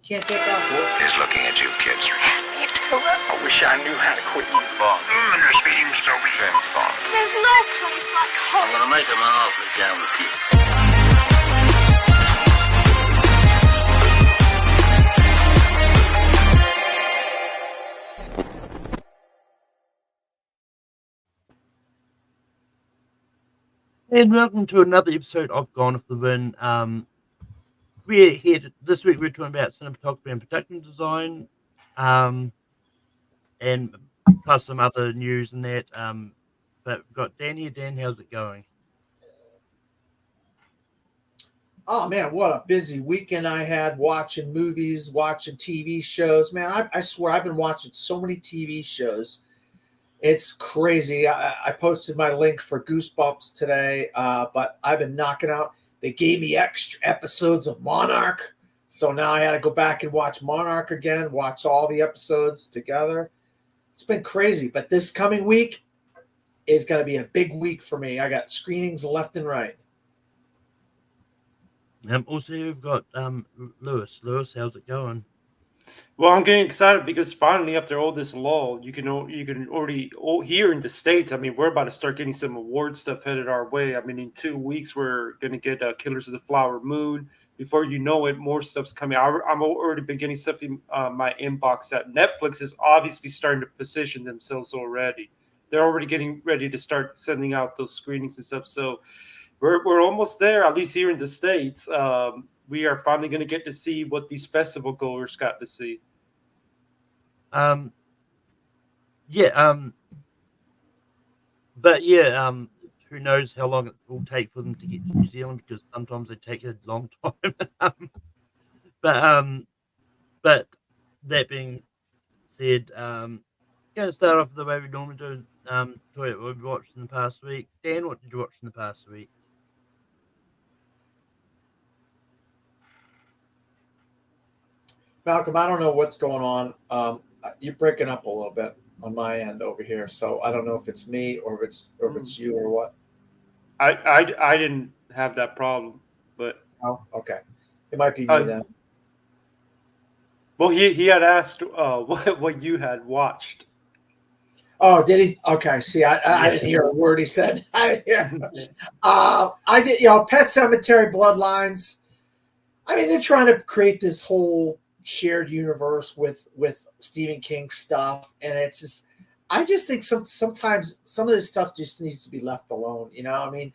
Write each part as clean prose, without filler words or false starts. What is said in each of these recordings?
Can't take off work. Is looking at you, kids. I wish I knew how to quit eating bugs. This seems so fun. There's no place like home. I'm gonna make him an offer down with you. And welcome to another episode of Gone Off the Win. We're here this week. We're talking about cinematography and production design, and plus some other news and that. But we've got Dan here. Dan, how's it going? Oh man, what a busy weekend I had watching movies, watching TV shows. Man, I swear I've been watching so many TV shows. It's crazy. I posted my link for Goosebumps today, but I've been knocking out. They gave me extra episodes of Monarch, so now I had to go back and watch Monarch again, watch all the episodes together. It's been crazy, but this coming week is going to be a big week for me. I got screenings left and right. Also, we've got Lewis. Lewis, how's it going? Well, I'm getting excited because finally, after all this lull, you can already here in the States. I mean, we're about to start getting some award stuff headed our way. I mean, in 2 weeks, we're going to get Killers of the Flower Moon. Before you know it, more stuff's coming. I'm already been getting stuff in my inbox that Netflix is obviously starting to position themselves already. They're already getting ready to start sending out those screenings and stuff. So we're almost there, at least here in the States. We are finally going to get to see what these festival goers got to see. But who knows how long it will take for them to get to New Zealand, because sometimes they take a long time. But that being said, going to start off the way we normally do. What we watched in the past week. Dan, what did you watch in the past week? Malcolm, I don't know what's going on. You're breaking up a little bit on my end over here, so I don't know if it's me or if it's you or what. I didn't have that problem, but okay, it might be me then. Well, he had asked what you had watched. Oh, did he? Okay. See, I didn't hear a word he said. I didn't hear. I did. Pet Sematary Bloodlines. I mean, they're trying to create this whole shared universe with Stephen King stuff, and it's just, I just think sometimes some of this stuff just needs to be left alone. I mean,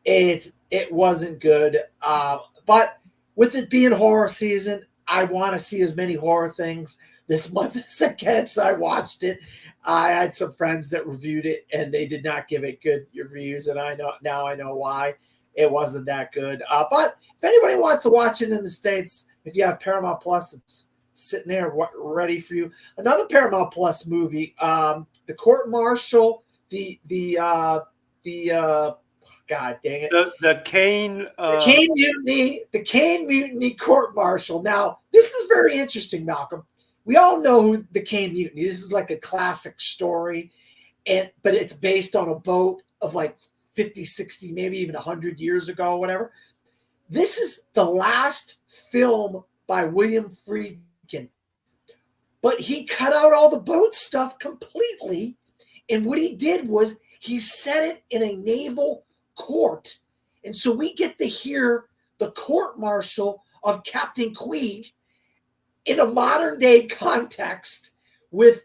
it wasn't good, but with it being horror season, I want to see as many horror things this month as I can. So I watched it. I had some friends that reviewed it, and they did not give it good reviews, and I know why. It wasn't that good. But if anybody wants to watch it in the States, if you have Paramount Plus, it's sitting there ready for you. Another Paramount Plus movie, The Court Martial, God dang it. The Kane Mutiny Court Martial. Now, this is very interesting, Malcolm. We all know the Kane Mutiny. This is like a classic story, but it's based on a boat of like 50, 60, maybe even 100 years ago or whatever. This is the last film by William Friedkin, but he cut out all the boat stuff completely. And what he did was he set it in a naval court. And so we get to hear the court martial of Captain Queeg in a modern day context with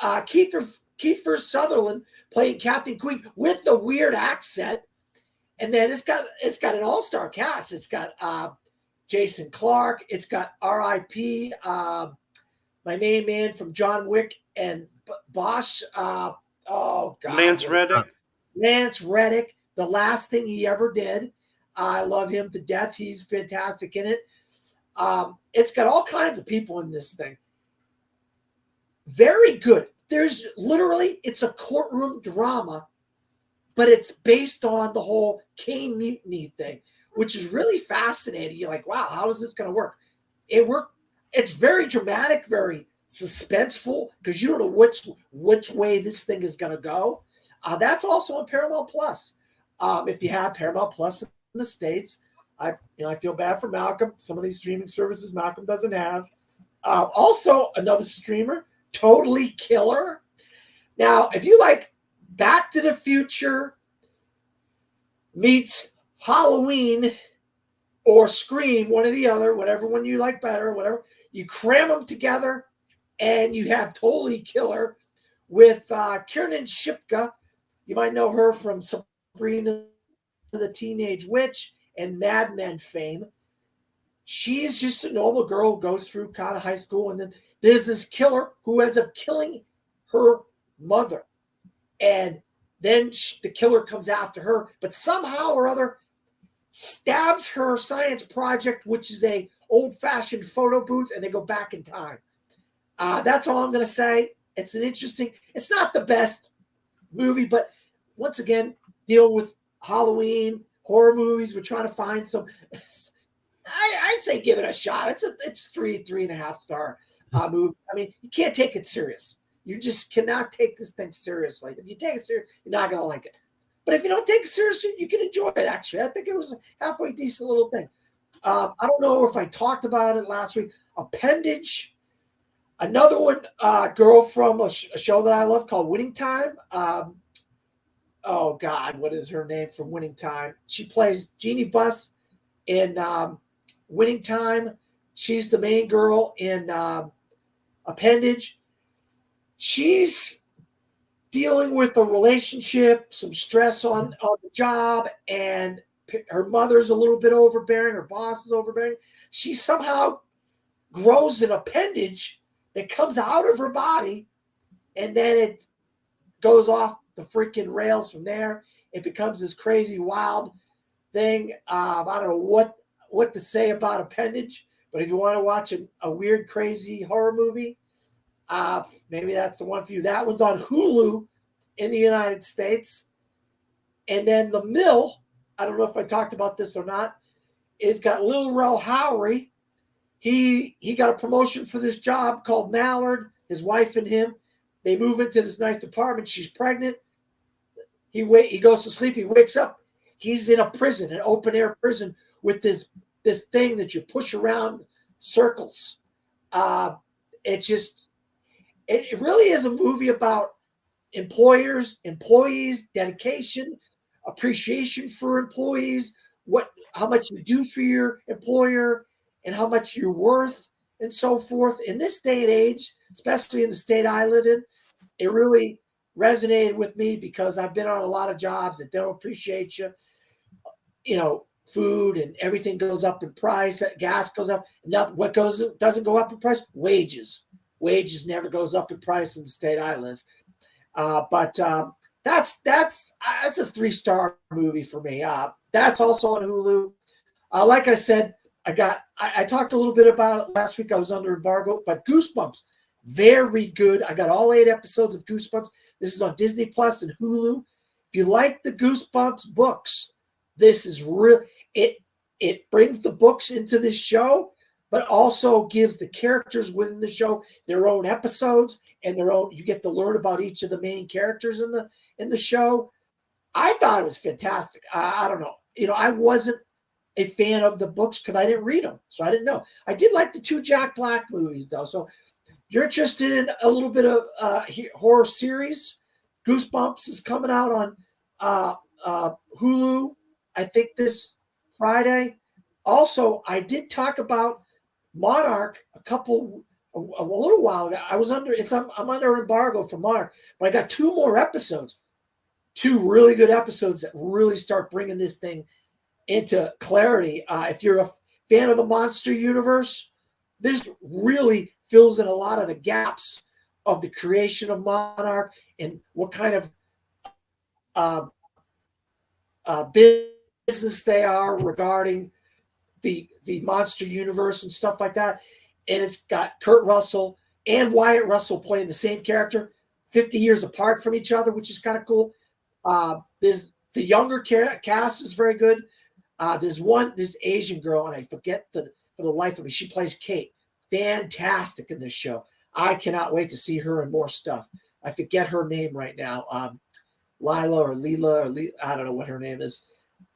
Kiefer Sutherland playing Captain Queeg with the weird accent. And then it's got an all-star cast. It's got Jason Clarke. It's got R.I.P. My main man from John Wick and Bosch. Lance Reddick. Lance Reddick. The last thing he ever did. I love him to death. He's fantastic in it. It's got all kinds of people in this thing. Very good. There's literally, it's a courtroom drama, but it's based on the whole Kane Mutiny thing, which is really fascinating. You're like, wow, how is this going to work? It worked. It's very dramatic, very suspenseful, because you don't know which way this thing is going to go. That's also on Paramount Plus. If you have Paramount Plus in the States, I feel bad for Malcolm. Some of these streaming services Malcolm doesn't have. Also, another streamer, Totally Killer. Now, if you like Back to the Future meets Halloween or Scream, one or the other, whatever one you like better, whatever, you cram them together and you have Totally Killer with Kiernan Shipka. You might know her from Sabrina the Teenage Witch and Mad Men fame. She's just a normal girl who goes through kind of high school, and then there's this killer who ends up killing her mother. And then the killer comes after her, but somehow or other stabs her science project, which is a old-fashioned photo booth, and they go back in time. That's all I'm going to say. It's not the best movie, but once again, dealing with Halloween, horror movies, we're trying to find some. I'd say give it a shot. It's 3.5 star movie. I mean, you can't take it serious. You just cannot take this thing seriously. If you take it serious, you're not going to like it. But if you don't take it seriously, you can enjoy it, actually. I think it was a halfway decent little thing. I don't know if I talked about it last week. Appendage, another one, girl from a show that I love called Winning Time. Oh, God, what is her name from Winning Time? She plays Jeannie Buss in Winning Time. She's the main girl in Appendage. She's dealing with a relationship, some stress on the job, and her mother's a little bit overbearing. Her boss is overbearing. She somehow grows an appendage that comes out of her body, and then it goes off the freaking rails from there. It becomes this crazy, wild thing. I don't know what to say about Appendage, but if you want to watch a weird, crazy horror movie, maybe that's the one for you. That one's on Hulu in the United States. And then The Mill, I don't know if I talked about this or not, is got Lil Rel Howery. He got a promotion for this job called Mallard. His wife and him, they move into this nice apartment. She's pregnant. He goes to sleep. He wakes up. He's in a prison, an open air prison, with this thing that you push around circles. It really is a movie about employers, employees, dedication, appreciation for employees, how much you do for your employer, and how much you're worth, and so forth. In this day and age, especially in the state I live in, it really resonated with me because I've been on a lot of jobs that don't appreciate you. You know, food and everything goes up in price. Gas goes up. What doesn't go up in price? Wages. Wages never goes up in price in the state I live. But that's a 3-star movie for me. That's also on Hulu. Like I said, I talked a little bit about it last week. I was under embargo, but Goosebumps, very good. I got all 8 episodes of Goosebumps. This is on Disney Plus and Hulu. If you like the Goosebumps books, this is real. It brings the books into this show, but also gives the characters within the show their own episodes and their own. You get to learn about each of the main characters in the show. I thought it was fantastic. I don't know. I wasn't a fan of the books because I didn't read them, so I didn't know. I did like the 2 Jack Black movies, though. So if you're interested in a little bit of horror series, Goosebumps is coming out on Hulu, I think this Friday. Also, I did talk about Monarch a little while ago. I'm under embargo for Monarch, but I got 2 more episodes, 2 really good episodes that really start bringing this thing into clarity. If you're a fan of the monster universe, this really fills in a lot of the gaps of the creation of Monarch and what kind of business they are regarding the monster universe and stuff like that. And it's got Kurt Russell and Wyatt Russell playing the same character 50 years apart from each other, which is kind of cool. There's the younger cast is very good. There's this Asian girl, and I forget for the life of me. She plays Kate. Fantastic in this show. I cannot wait to see her in more stuff. I forget her name right now. Lila or Leela, I don't know what her name is.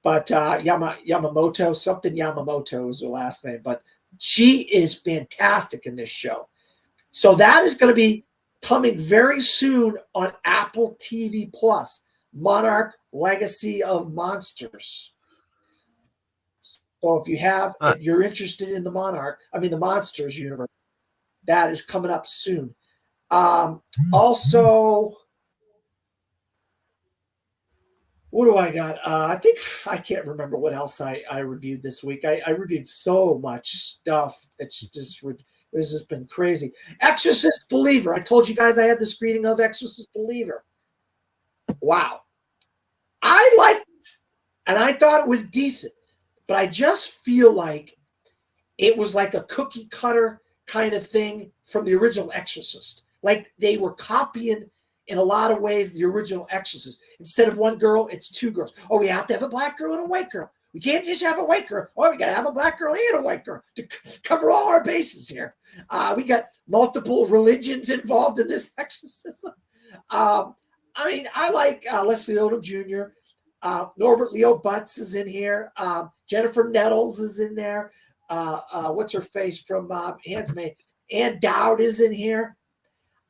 but Yamamoto, something Yamamoto is her last name, but she is fantastic in this show. So that is going to be coming very soon on Apple TV Plus. Monarch Legacy of Monsters. So if you're interested in the the Monsters universe, that is coming up soon. Also, what do I got? I think I can't remember what else I reviewed this week. I reviewed so much stuff. This has been crazy. Exorcist Believer. I told you guys I had the screening of Exorcist Believer. Wow. I liked it, and I thought it was decent, but I just feel like it was like a cookie cutter kind of thing from the original Exorcist. Like they were copying in a lot of ways the original Exorcist. Instead of one girl, it's two girls. Oh, we have to have a black girl and a white girl. We can't just have a white girl. Oh, we got to have a black girl and a white girl to cover all our bases here. We got multiple religions involved in this exorcism. I like Leslie Odom Jr. Norbert Leo Butz is in here. Jennifer Nettles is in there. What's her face from Handmaid? Ann Dowd is in here.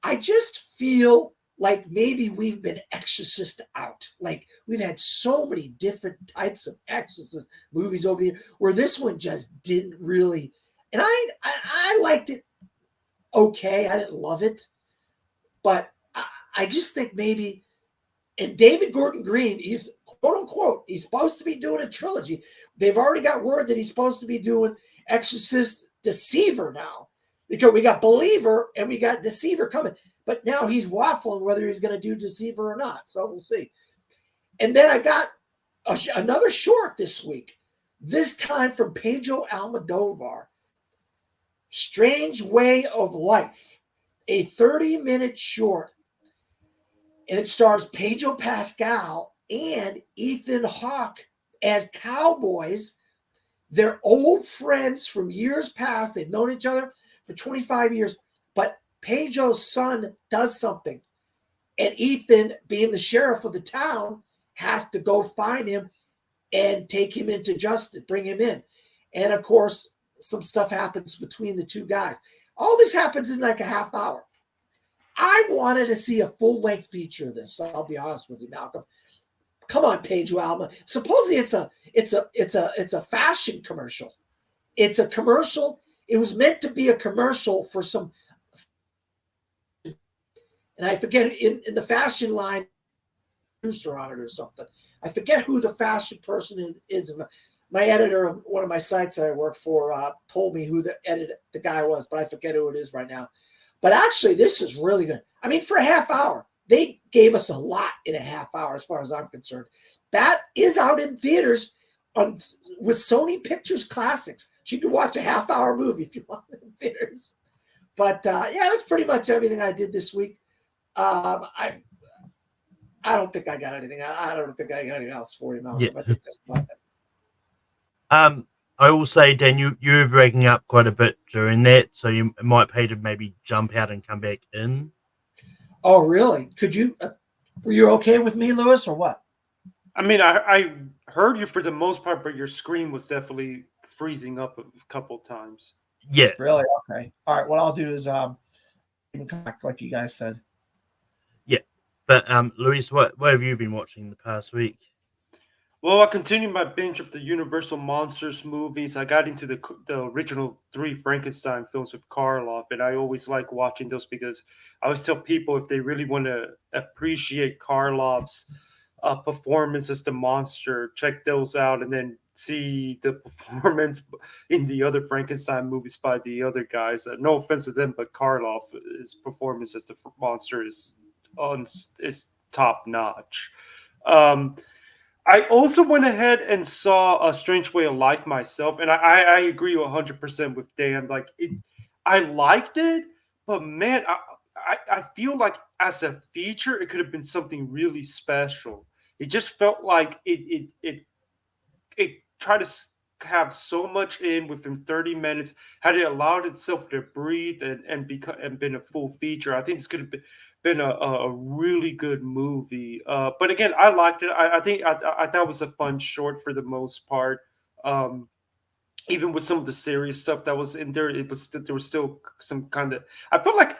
I just feel like maybe we've been exorcist out. Like we've had so many different types of exorcist movies over the years where this one just didn't really. And I liked it okay. I didn't love it, but I just think maybe. And David Gordon Green, he's quote unquote, he's supposed to be doing a trilogy. They've already got word that he's supposed to be doing Exorcist Deceiver now, because we got Believer and we got Deceiver coming. But now he's waffling whether he's going to do Deceiver or not. So we'll see. And then I got another short this week, this time from Pedro Almodovar. Strange Way of Life, a 30-minute short. And it stars Pedro Pascal and Ethan Hawke as cowboys. They're old friends from years past. They've known each other for 25 years. But Pedro's son does something. And Ethan, being the sheriff of the town, has to go find him and take him into justice, bring him in. And, of course, some stuff happens between the two guys. All this happens in like a half hour. I wanted to see a full-length feature of this. So I'll be honest with you, Malcolm. Come on, Pedro Alma. Supposedly it's a fashion commercial. It's a commercial. It was meant to be a commercial for some, and I forget in the fashion line, producer on it or something. I forget who the fashion person is. My editor of one of my sites I work for told me who the guy was, but I forget who it is right now. But actually, this is really good. I mean, for a half hour, they gave us a lot in a half hour, as far as I'm concerned. That is out in theaters with Sony Pictures Classics. So you can watch a half-hour movie if you want in theaters. But that's pretty much everything I did this week. I don't think I got anything. I don't think I got anything else for you, Malcolm. Yeah. I think that's about it. I will say, Dan, you were breaking up quite a bit during that, so you might pay to maybe jump out and come back in. Oh, really? Could you? Were you okay with me, Lewis, or what? I mean, I heard you for the most part, but your screen was definitely freezing up a couple times. Yeah. Really? Okay. All right. What I'll do is even come back like you guys said. Yeah. But Luis, what have you been watching the past week? Well, I continued my binge of the Universal Monsters movies. I got into the original 3 Frankenstein films with Karloff, and I always like watching those because I always tell people if they really want to appreciate Karloff's performance as the monster, check those out, and then see the performance in the other Frankenstein movies by the other guys. No offense to them, but Karloff, his performance as the monster is top notch. I also went ahead and saw A Strange Way of Life myself, and I agree 100% with Dan. Like I liked it, but man, I feel like as a feature, it could have been something really special. It just felt like it tried to have so much in within 30 minutes, had it allowed itself to breathe and been a full feature, I think this could have been a really good movie. But again, I liked it. I think I thought it was a fun short for the most part. Um, Even with some of the serious stuff that was in there, there was still some kind of. I felt like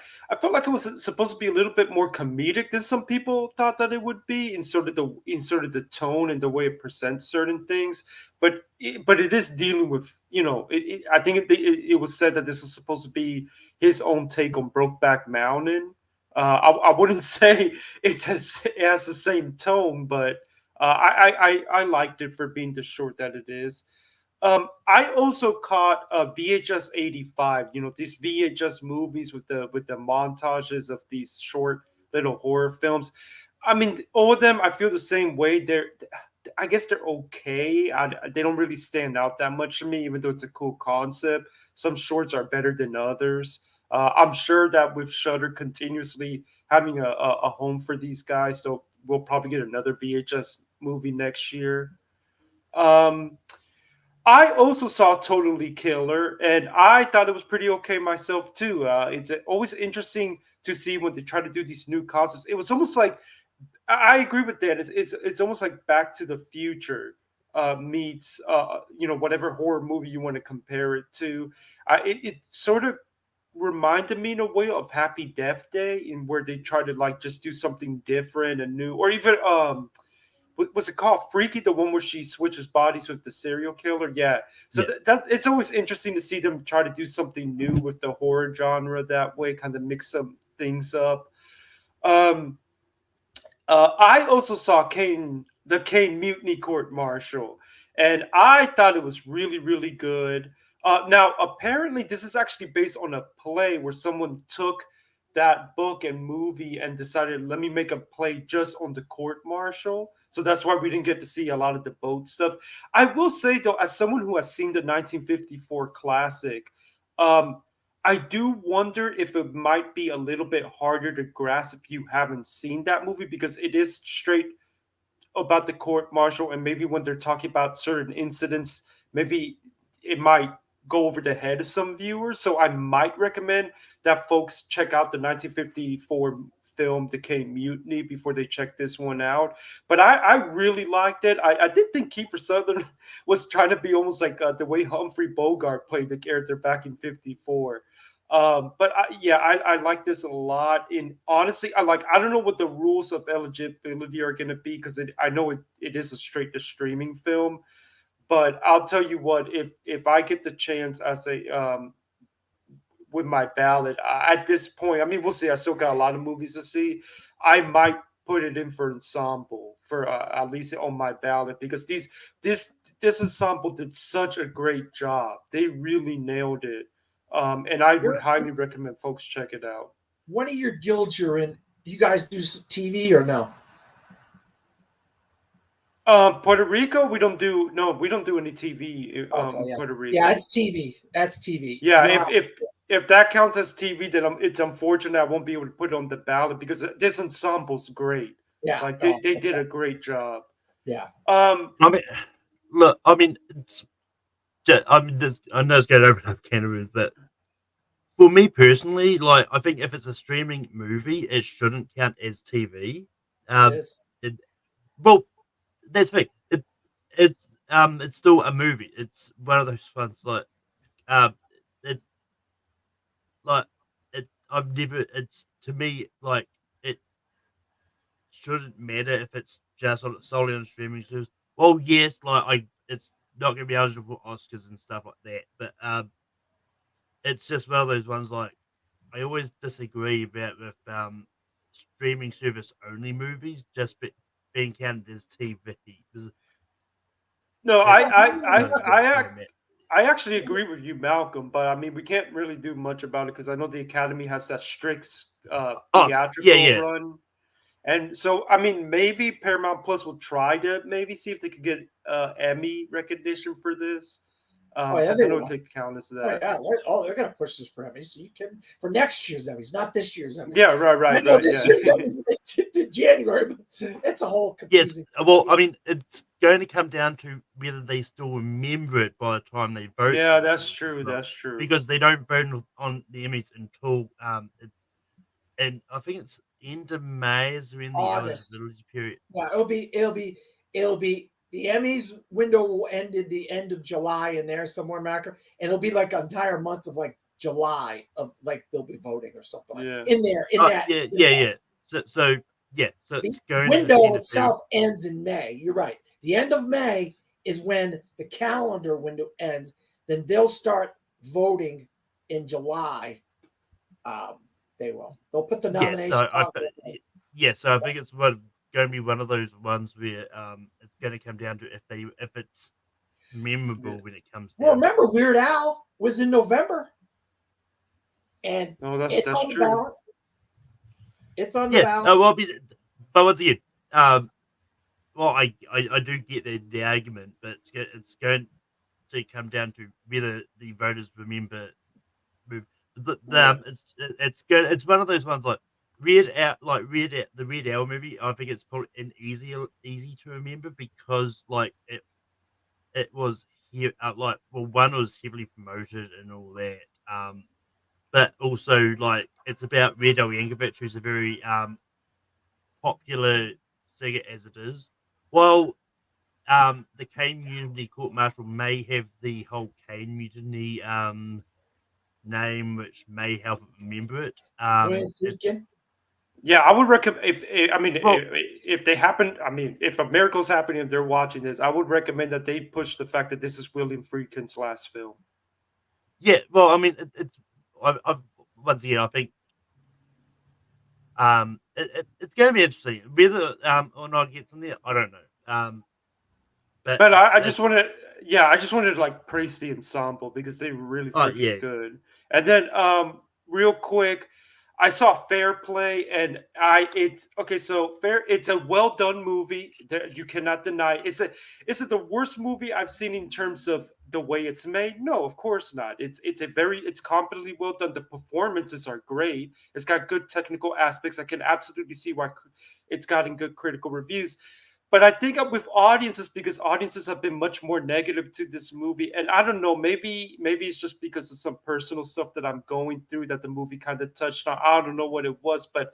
it was supposed to be a little bit more comedic than some people thought that it would be, in sort of the tone and the way it presents certain things. But it is dealing with, I think it was said that this was supposed to be his own take on Brokeback Mountain. I wouldn't say it has the same tone, but I liked it for being the short that it is. I also caught VHS 85. You know, these VHS movies with the montages of these short little horror films. I mean, all of them, I feel the same way. I guess they're okay. They don't really stand out that much to me, even though it's a cool concept. Some shorts are better than others. I'm sure that with Shutter continuously having a home for these guys, so we'll probably get another VHS movie next year. Um, I also saw Totally Killer, and I thought it was pretty okay myself too. It's always interesting to see when they try to do these new concepts. It was almost like I agree with that. It's almost like Back to the Future meets whatever horror movie you want to compare it to. It sort of reminded me in a way of Happy Death Day, in where they try to like just do something different and new, or even was it called Freaky, the one where she switches bodies with the serial killer? Yeah. So Yeah. that it's always interesting to see them try to do something new with the horror genre that way, kind of mix some things up. Um, I also saw the Kane Mutiny Court Martial, and I thought it was really, really good. Now, apparently, this is actually based on a play where someone took that book and movie and decided, let me make a play just on the court martial. So that's why we didn't get to see a lot of the boat stuff. I will say, though, as someone who has seen the 1954 classic, um, I do wonder if it might be a little bit harder to grasp if you haven't seen that movie, because it is straight about the court martial, and maybe when they're talking about certain incidents, maybe it might go over the head of some viewers. So I might recommend that folks check out the 1954 film The K Mutiny before they check this one out. But I really liked it. I did think Kiefer Sutherland was trying to be almost like the way Humphrey Bogart played the character back in '54. I like this a lot. In honestly, I don't know what the rules of eligibility are going to be, because I know it is a straight to streaming film. But I'll tell you what, if I get the chance as a with my ballot at this point, I mean, we'll see. I still got a lot of movies to see. I might put it in for ensemble for at least on my ballot, because this this ensemble did such a great job. They really nailed it. And I would You're, highly recommend folks check it out. one of your guilds you're in, you guys do TV or no? Puerto Rico, we don't do any TV Okay, in yeah, Puerto yeah, Rico. it's TV. That's TV. Yeah, You'll have, if that counts as TV, then it's unfortunate I won't be able to put it on the ballot, because this ensemble's great. yeah, Like oh, they did okay, a great job. yeah. Um, I mean, look, I mean, I mean, I know it's going to open up can of worms, but for me personally, like, I think if it's a streaming movie, it shouldn't count as TV. It Um, is. it, well, that's the thing. It's still a movie. It's one of those ones um, it like it. I've never. It's to me like it shouldn't matter if it's just solely on streaming service. Well, yes, like it's not going to be eligible for Oscars and stuff like that, but it's just one of those ones like I always disagree about with streaming service only movies just being counted as TV because no, it's kind of where I'm at. I actually agree with you, Malcolm. But I mean, we can't really do much about it, because I know the Academy has that strict Oh, yeah, theatrical yeah. run. And so, I mean, maybe Paramount Plus will try to maybe see if they could get Emmy recognition for this. Oh yeah, because they I know will. they count as Oh that. yeah. They're gonna push this for Emmys. So you can for next year's Emmys, not this year's Emmys. Yeah, right, I know this yeah. year's Emmys to January, but it's a whole Yes, confusing. well, I mean, it's going to come down to whether they still remember it by the time they vote. Yeah, for the that's Emmys as true. well, That's true. because they don't vote on the Emmys until and I think it's end of May is when the August. eligibility period. Yeah, it'll be the Emmys window will end at the end of July in there somewhere, Macro, and it'll be like an entire month of like July of like they'll be voting or something like Yeah. in there in that Yeah, window. yeah. So yeah, so The it's going to window interfere. itself ends in May. You're right. The end of May is when the calendar window ends. Then they'll start voting in July. They will. They'll put the Yeah, nomination on. so I think it's going to be one of those ones where it's going to come down to if it's memorable when it comes Well, down to remember, Weird Al was in November, and No, it's that's on the true. ballot. It's on the yeah. ballot. Well, but once again, well, I do get the argument, but it's going to come down to whether the voters remember. It's good. It's one of those ones like the Red Owl movie. I think it's probably easy to remember because like it was here like well one was heavily promoted and all that. But also like it's about Red Owl Yankovic, who's a very popular singer as it is. While the Kane Mutiny Court Martial may have the whole Kane Mutiny name, which may help remember it. Yeah, I would recommend I mean Well, if they happen. I mean, if a miracle's happening and they're watching this, I would recommend that they push the fact that this is William Friedkin's last film. yeah. Well, I mean, it's I've once again, I think it's going to be interesting whether or not it gets in there. I don't know. But But I it's just want to, yeah, I just wanted to like praise the ensemble because they were really oh freaking yeah, good. And then, real quick, I saw Fair Play, and it's okay. So Fair, it's a well done movie. You cannot deny. Is it the worst movie I've seen in terms of the way it's made? No, of course not. It's competently well done. The performances are great. It's got good technical aspects. I can absolutely see why it's gotten good critical reviews. But I think with audiences, because audiences have been much more negative to this movie, and I don't know, maybe it's just because of some personal stuff that I'm going through that the movie kind of touched on. I don't know what it was, but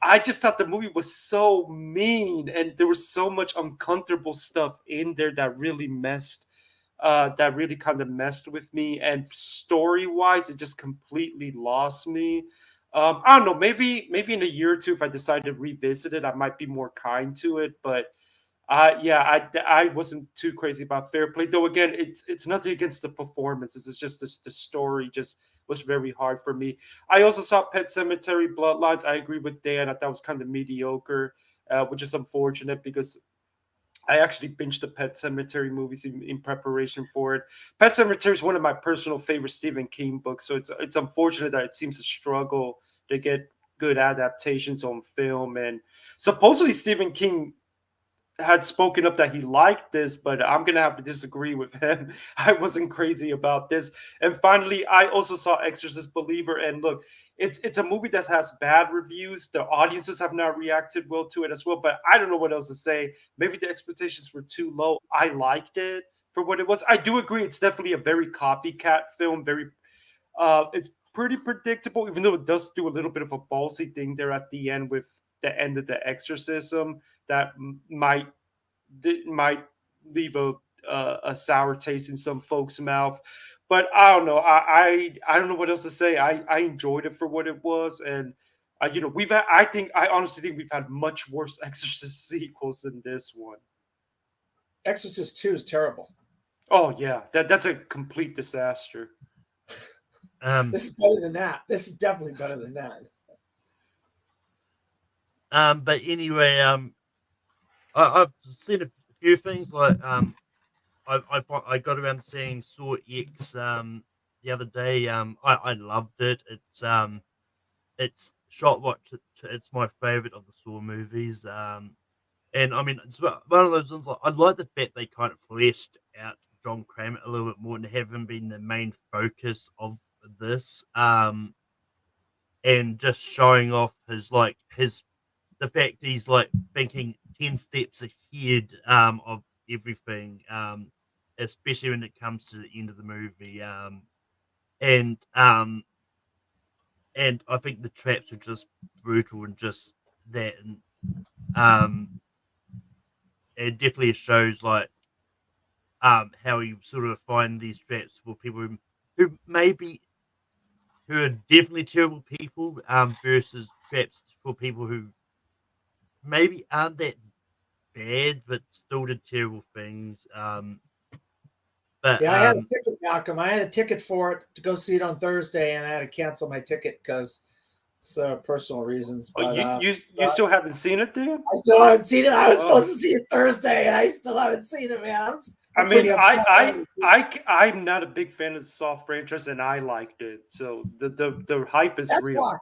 I just thought the movie was so mean, and there was so much uncomfortable stuff in there that really kind of messed with me. And story wise, it just completely lost me. I don't know. Maybe in a year or two, if I decide to revisit it, I might be more kind to it. But yeah, I wasn't too crazy about Fair Play, though. Again, it's nothing against the performances. It's just the story just was very hard for me. I also saw Pet Cemetery Bloodlines. I agree with Dan that that was kind of mediocre, which is unfortunate because I actually binged the Pet Cemetery movies in preparation for it. Pet Cemetery is one of my personal favorite Stephen King books, so it's unfortunate that it seems to struggle to get good adaptations on film. And supposedly Stephen King had spoken up that he liked this, but I'm gonna have to disagree with him. I wasn't crazy about this. And finally, I also saw Exorcist Believer. And look, it's a movie that has bad reviews. The audiences have not reacted well to it as well. But I don't know what else to say. Maybe the expectations were too low. I liked it for what it was. I do agree it's definitely a very copycat film. It's pretty predictable, even though it does do a little bit of a ballsy thing there at the end with the end of the exorcism that might leave a sour taste in some folks' mouth. But I don't know. I don't know what else to say. I enjoyed it for what it was, and we've had. I honestly think we've had much worse Exorcist sequels than this one. Exorcist 2 is terrible. Oh yeah, that's a complete disaster. This is better than that. This is definitely better than that. but anyway, I've seen a few things like I got around to seeing Saw X the other day. I loved it. It's shot it's my favorite of the Saw movies. And I mean it's one of those ones like I like the fact they kind of fleshed out John Kramer a little bit more and have him being the main focus of this. And just showing off his the fact he's like thinking 10 steps ahead of everything, especially when it comes to the end of the movie. And and I think the traps are just brutal and just that, and um it definitely shows like how you sort of find these traps for people who maybe who are definitely terrible people, versus traps for people who maybe aren't that bad but still did terrible things. But Yeah, I had a ticket, Malcolm. I had a ticket for it to go see it on Thursday, and I had to cancel my ticket because personal reasons. Oh, But you still haven't seen it, Dan? I still haven't seen it. I was Oh. supposed to see it Thursday, and I still haven't seen it, man. I I'm mean, pretty upset. I'm not a big fan of the Saw franchise, and I liked it. So the hype is That's real. why.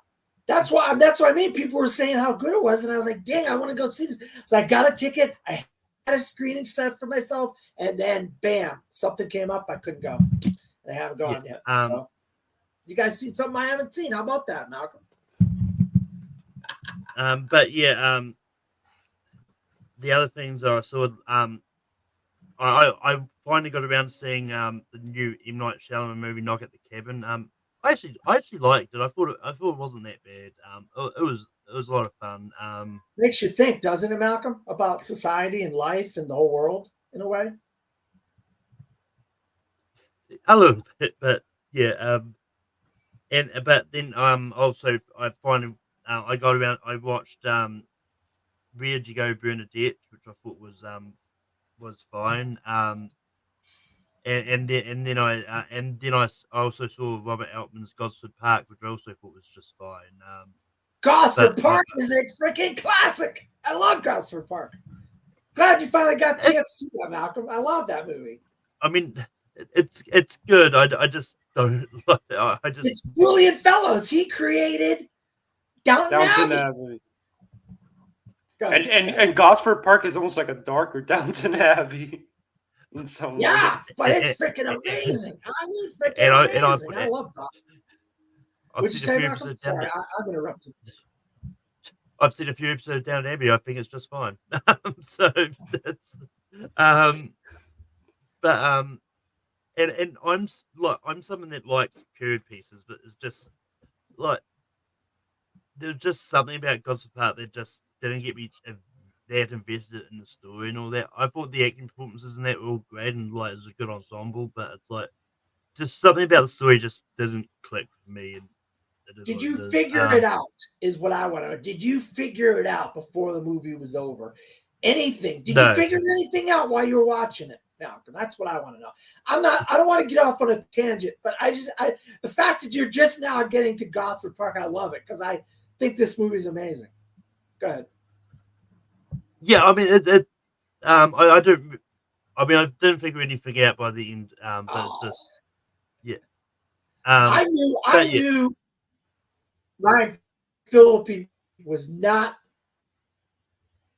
That's what I mean. People were saying how good it was, and I was like, "Dang, I want to go see this." So I got a ticket. I had a screening set for myself, and then bam, something came up. I couldn't go, and I haven't gone yet. So you guys seen something I haven't seen? How about that, Malcolm? But yeah, the other things I saw, I finally got around to seeing the new M Night Shyamalan movie, Knock at the Cabin. I actually liked it. I thought it wasn't that bad. It was a lot of fun. Makes you think, doesn't it, Malcolm, about society and life and the whole world in a way? A little bit, but yeah. And but then also I finally I got around. I watched Where'd You Go, Bernadette, which I thought was fine. I also saw Robert Altman's Gosford Park, which I also thought was just fine. Gosford Park is a freaking classic. I love Gosford Park. Glad you finally got a chance to see that, Malcolm. I love that movie. I mean, it's good. I just don't like it. It's brilliant, fellows. He created Downton Abbey. Abbey. And Gosford Park is almost like a darker Downton Abbey in some ways. But it's freaking amazing. I mean, freaking amazing. I love Gosford. What'd you say, Malcolm? Sorry, I'm interrupting. I've seen a few episodes of Downton Abbey. I think it's just fine. So that's but and I'm someone that likes period pieces, but it's just like there's just something about Gosford Park that just didn't get me that invested in the story and all that. I thought the acting performances and that were all great and like it was a good ensemble, but it's like just something about the story just didn't click for me. And did you figure it out? Is what I want to know. Did you figure it out before the movie was over? Anything? Did you figure anything out while you were watching it, Malcolm? That's what I want to know. I don't want to get off on a tangent, but the fact that you're just now getting to Gosford Park, I love it because I think this movie's amazing. Go ahead. Yeah, I mean I don't. I mean, I didn't figure anything out by the end, but it's just yeah. I knew Ryan Phillippe was not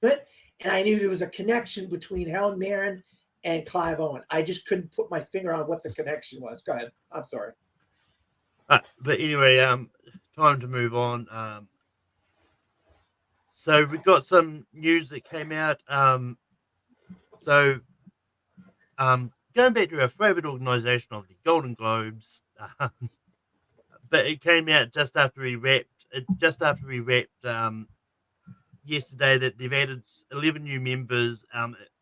good, and I knew there was a connection between Helen Mirren and Clive Owen. I just couldn't put my finger on what the connection was. Go ahead. I'm sorry. But anyway, time to move on. So we got some news that came out. Going back to our favorite organization of the Golden Globes, but it came out just after we wrapped. Yesterday that they've added 11 new members,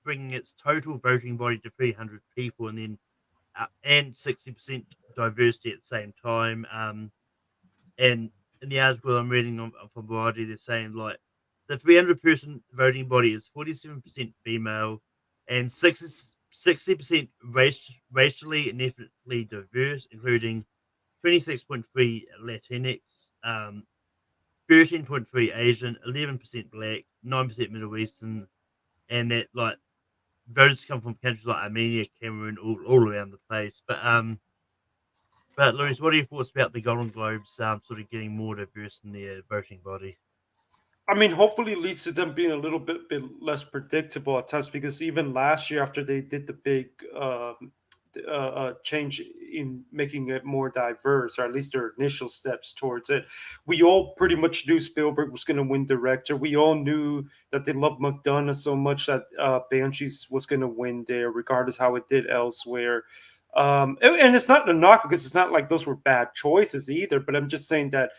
bringing its total voting body to 300 people, and then and 60% diversity at the same time. And in the article I'm reading from Variety, they're saying like the 300-person voting body is 47% female and 60% racially and ethnically diverse, including 26.3 Latinx, 13.3 Asian, 11% Black, 9% Middle Eastern, and that like voters come from countries like Armenia, Cameroon, all around the place. But Louis, what are your thoughts about the Golden Globes sort of getting more diverse in their voting body? I mean, hopefully it leads to them being a bit less predictable at times, because even last year after they did the big change in making it more diverse, or at least their initial steps towards it. We all pretty much knew Spielberg was going to win director. We all knew that they loved McDonough so much that Banshees was going to win there, regardless how it did elsewhere. And it's not a knock, because it's not like those were bad choices either. But I'm just saying that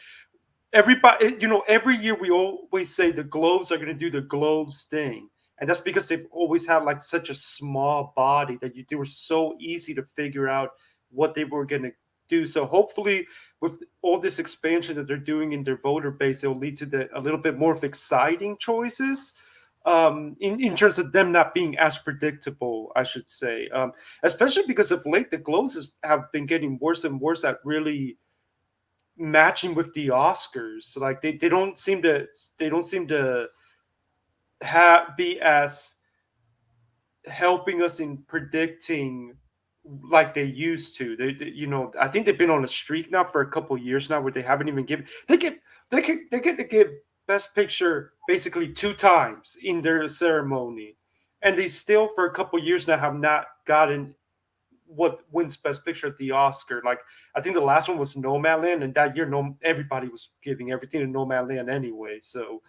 everybody, every year we always say the Globes are going to do the Globes thing. And that's because they've always had like such a small body that they were so easy to figure out what they were going to do. So hopefully, with all this expansion that they're doing in their voter base, it'll lead to a little bit more of exciting choices. In terms of them not being as predictable, I should say, especially because of late the Globes have been getting worse and worse at really matching with the Oscars. So like they don't seem to be as helping us in predicting like they used to. I think they've been on a streak now for a couple years now where they haven't even given. They get to give Best Picture basically 2 times in their ceremony, and they still for a couple years now have not gotten what wins Best Picture at the Oscar. Like I think the last one was Nomadland, and that year everybody was giving everything to Nomadland anyway. So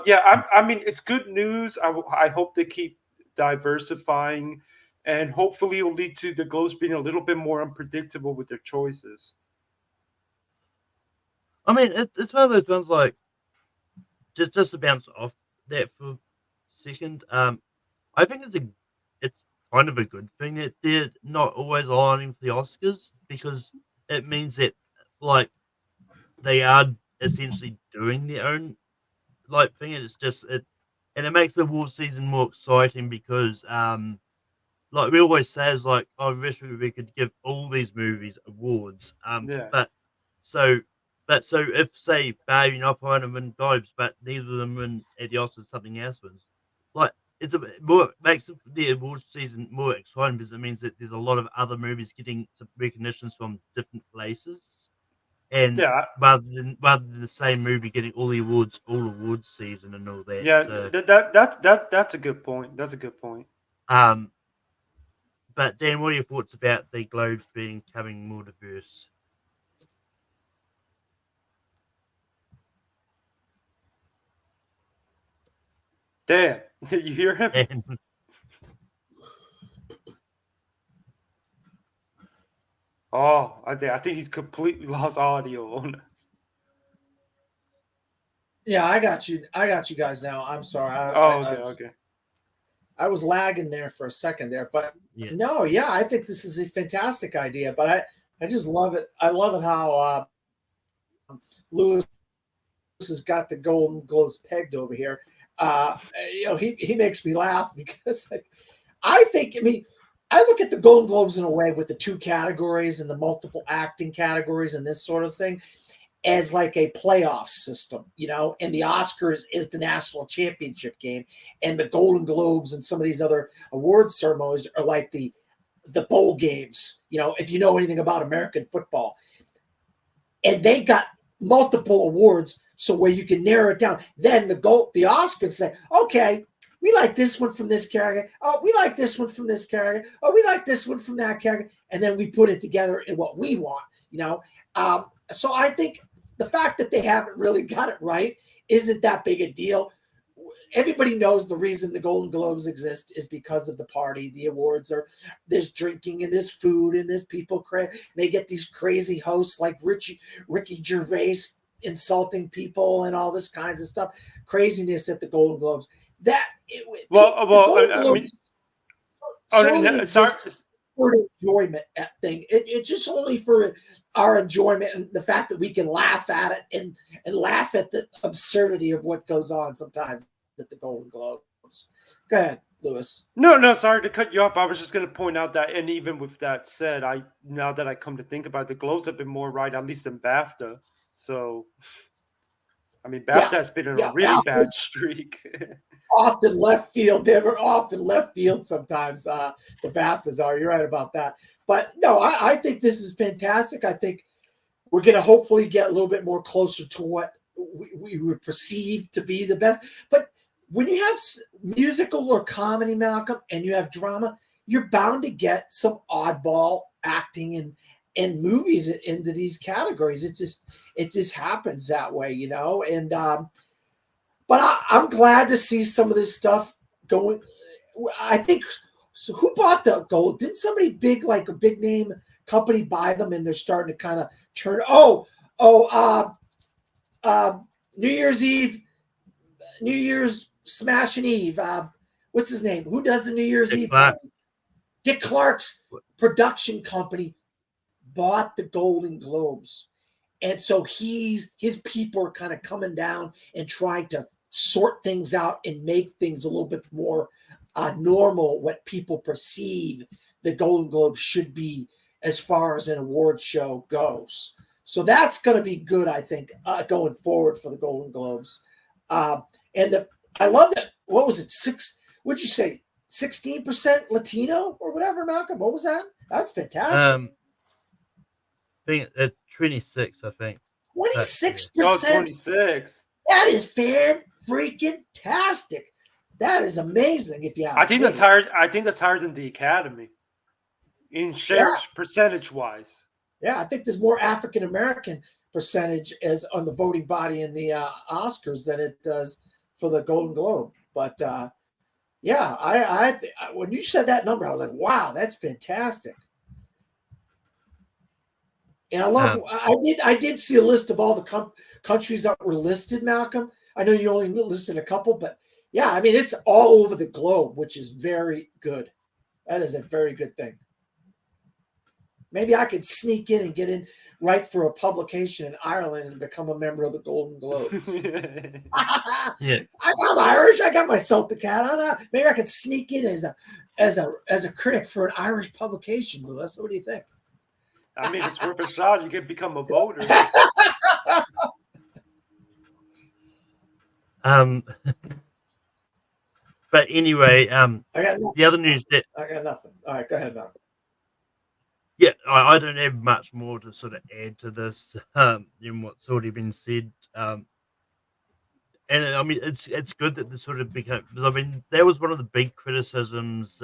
yeah, I mean it's good news. I hope they keep diversifying, and hopefully it'll lead to the Globes being a little bit more unpredictable with their choices. I mean, it's one of those ones like just to bounce off that for a second. I think it's kind of a good thing that they're not always aligning for the Oscars, because it means that like they are essentially doing their own like thing. And and it makes the award season more exciting, because like we always say, is like, I wish we could give all these movies awards. Yeah. So if say Barbie and Oppenheimer win Globes, but neither of them win at the Oscars, something else wins. Like it's a bit more, makes the awards season more exciting, because it means that there's a lot of other movies getting some recognitions from different places, and Yeah, rather than the same movie getting all the awards all awards season and all that. yeah, So that's a good point. That's a good point. But Dan, what are your thoughts about the Globes becoming more diverse? Dan, did you hear him? And Oh, I think he's completely lost audio on us. Yeah, I got you. I got you guys now. I'm sorry. Oh, okay. I was lagging there for a second there, but yeah, no, yeah, I think this is a fantastic idea. But I just love it. I love it how Lewis has got the Golden Globes pegged over here. He makes me laugh because I think, I mean, I look at the Golden Globes in a way with the 2 categories and the multiple acting categories and this sort of thing as like a playoff system, and the Oscars is the national championship game, and the Golden Globes and some of these other award ceremonies are like the bowl games, if you know anything about American football. And they got multiple awards, so where you can narrow it down. Then the Oscars say, okay, we like this one from this character. Oh, we like this one from this character. Oh, we like this one from that character. And then we put it together in what we want, So I think the fact that they haven't really got it right isn't that big a deal. Everybody knows the reason the Golden Globes exist is because of the party. The awards there's drinking and there's food and there's people they get these crazy hosts like Ricky Gervais insulting people and all this kinds of stuff. Craziness at the Golden Globes. The Golden Globes solely exists for enjoyment thing. It's just only for our enjoyment and the fact that we can laugh at it and laugh at the absurdity of what goes on sometimes at the Golden Globes. Go ahead, Lewis. No, sorry to cut you off. I was just going to point out that, and even with that said, now that I come to think about it, the Globes have been more right, at least than BAFTA. So, I mean, BAFTA has been in a really bad streak. Often left field. They're often left field sometimes. The BAFTAs are. You're right about that. But no, I think this is fantastic. I think we're going to hopefully get a little bit more closer to what we would perceive to be the best. But when you have musical or comedy, Malcolm, and you have drama, you're bound to get some oddball acting and movies into these categories. It just happens that way, you know. And but I'm glad to see some of this stuff going. I think so. Who bought the gold? Didn't somebody big, like a big name company, buy them, and they're starting to kind of turn? New Year's Eve, New Year's Smashing Eve. What's his name? Who does the New Year's Dick Eve Clark. party? Dick Clark's production company bought the Golden Globes. And so his people are kind of coming down and trying to sort things out and make things a little bit more normal, what people perceive the Golden Globes should be as far as an award show goes. So that's going to be good, I think, going forward for the Golden Globes. I love that. What was it? What'd you say? 16% Latino or whatever, Malcolm? What was that? That's fantastic. I think it's 26, I think. 26%. Oh, 26. That is fan freaking tastic. That is amazing. If you ask I think me. that's higher. I think that's higher than the Academy in shares percentage wise. Yeah, I think there's more African American percentage as on the voting body in the Oscars than it does for the Golden Globe. But yeah, I when you said that number, I was like, wow, that's fantastic. And I love. I did see a list of all the countries that were listed, Malcolm. I know you only listed a couple, but yeah, I mean it's all over the globe, which is very good. That is a very good thing. Maybe I could sneak in and get in right for a publication in Ireland and become a member of the Golden Globe. Yeah, I'm Irish. I got my Celtic hat on. Maybe I could sneak in as a critic for an Irish publication, Lewis. What do you think? I mean, it's worth a shot. You can become a voter. But anyway, the other news that I got nothing. All right, go ahead, Malcolm. yeah, I don't have much more to sort of add to this than what's already been said. And I mean, it's good that this sort of became. Because I mean, that was one of the big criticisms,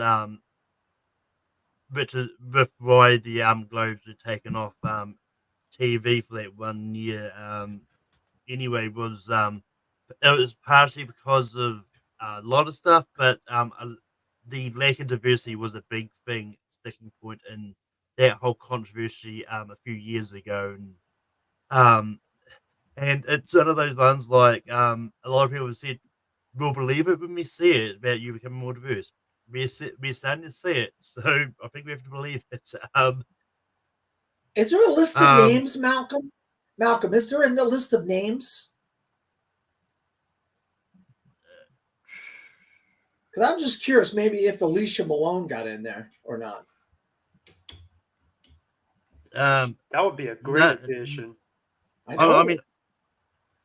which is with why the Globes were taken off TV for that 1 year. Anyway, was it was partially because of a lot of stuff, but the lack of diversity was a big thing, sticking point in that whole controversy a few years ago, and it's one of those ones like a lot of people have said, "We'll believe it when we see it about you becoming more diverse." We're starting to see it, so I think we have to believe it. Is there a list of names, Malcolm? Malcolm, is there in the list of names? Because I'm just curious, maybe if Alicia Malone got in there or not. That would be a great addition. I mean,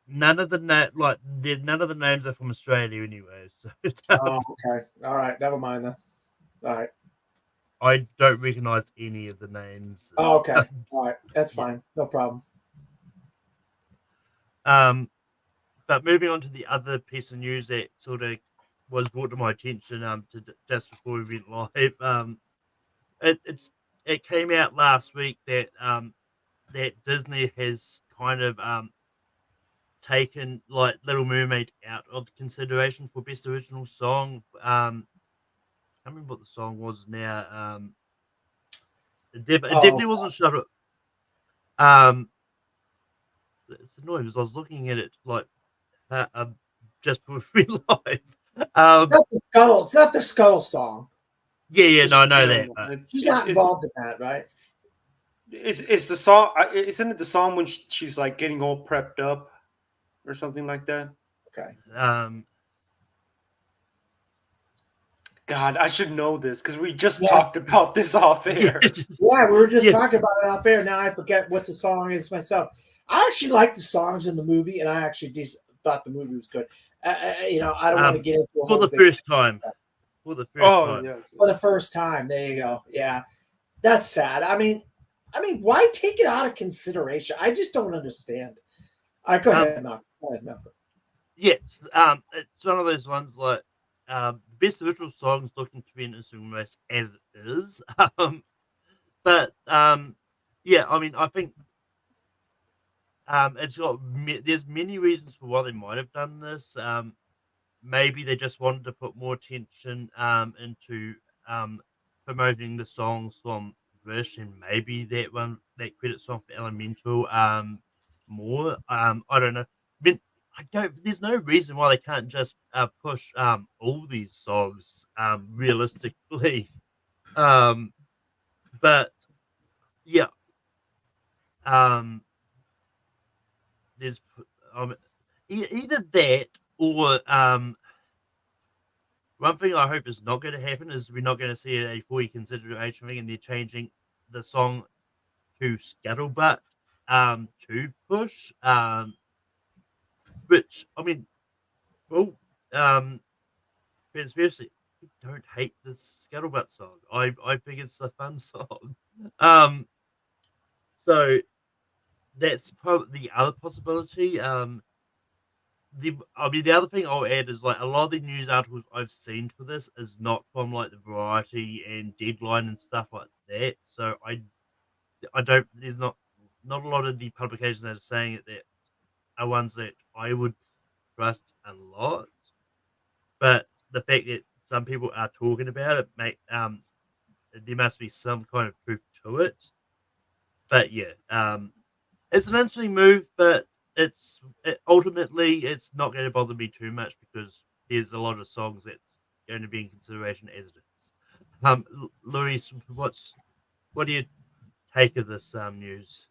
none of the names are from Australia anyway. So okay, all right, never mind then. All right, I don't recognize any of the names. oh, okay, all right, that's fine, no problem. But moving on to the other piece of news that sort of was brought to my attention just before we went live. It came out last week that that Disney has kind of taken like Little Mermaid out of consideration for best original song. I can't remember what the song was now. It definitely wasn't Shut Up. It's annoying because I was looking at it like just before we went live. It's not the Scuttle song. Yeah, no, I know that. But She's not involved in that, right? It's the song. Isn't it the song when she's like getting all prepped up or something like that? Okay. God, I should know this because we just talked about this off air. Yeah, we were just talking about it off air. Now I forget what the song is myself. I actually like the songs in the movie, and I actually thought the movie was good. I don't want to get into for the first time. For the first time. Yes. For the first time, there you go. Yeah, that's sad. I mean, why take it out of consideration? I just don't understand. All right, go ahead, Malcolm. Yeah, it's one of those ones like the best original song is looking to be an Instagram race as it is. But yeah, I mean, I think it's got there's many reasons for why they might have done this. Maybe they just wanted to put more attention into promoting the songs from Wish, and maybe that credit song for Elemental more. I don't know. But I don't. There's no reason why they can't just push all these songs realistically. Um, but yeah, um, there's um, either that or one thing I hope is not going to happen is we're not going to see a fully consideration thing, and they're changing the song to Scuttlebutt to push which I mean, well, um, transparency. I don't hate this Scuttlebutt song. I think it's a fun song. Um, so that's probably the other possibility. The other thing I'll add is like a lot of the news articles I've seen for this is not from like the Variety and Deadline and stuff like that. So I don't there's not a lot of the publications that are saying it that are ones that I would trust a lot. But the fact that some people are talking about it make there must be some kind of truth to it. But yeah, it's an interesting move, but ultimately it's not going to bother me too much because there's a lot of songs that's going to be in consideration as it is. Luis, what do you take of this news?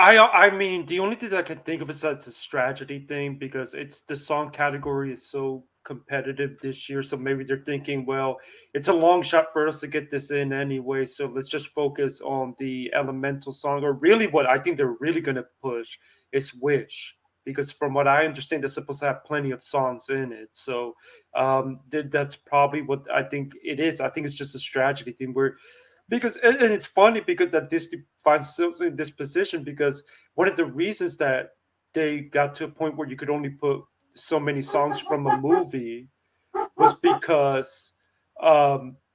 I mean, the only thing that I can think of is that it's a strategy thing because it's the song category is so competitive this year. So maybe they're thinking, well, it's a long shot for us to get this in anyway. So let's just focus on the elemental song. Or really, what I think they're really going to push is Wish. Because from what I understand, they're supposed to have plenty of songs in it. So that's probably what I think it is. I think it's just a strategy thing where because and it's funny because that Disney finds themselves in this position because one of the reasons that they got to a point where you could only put so many songs from a movie was because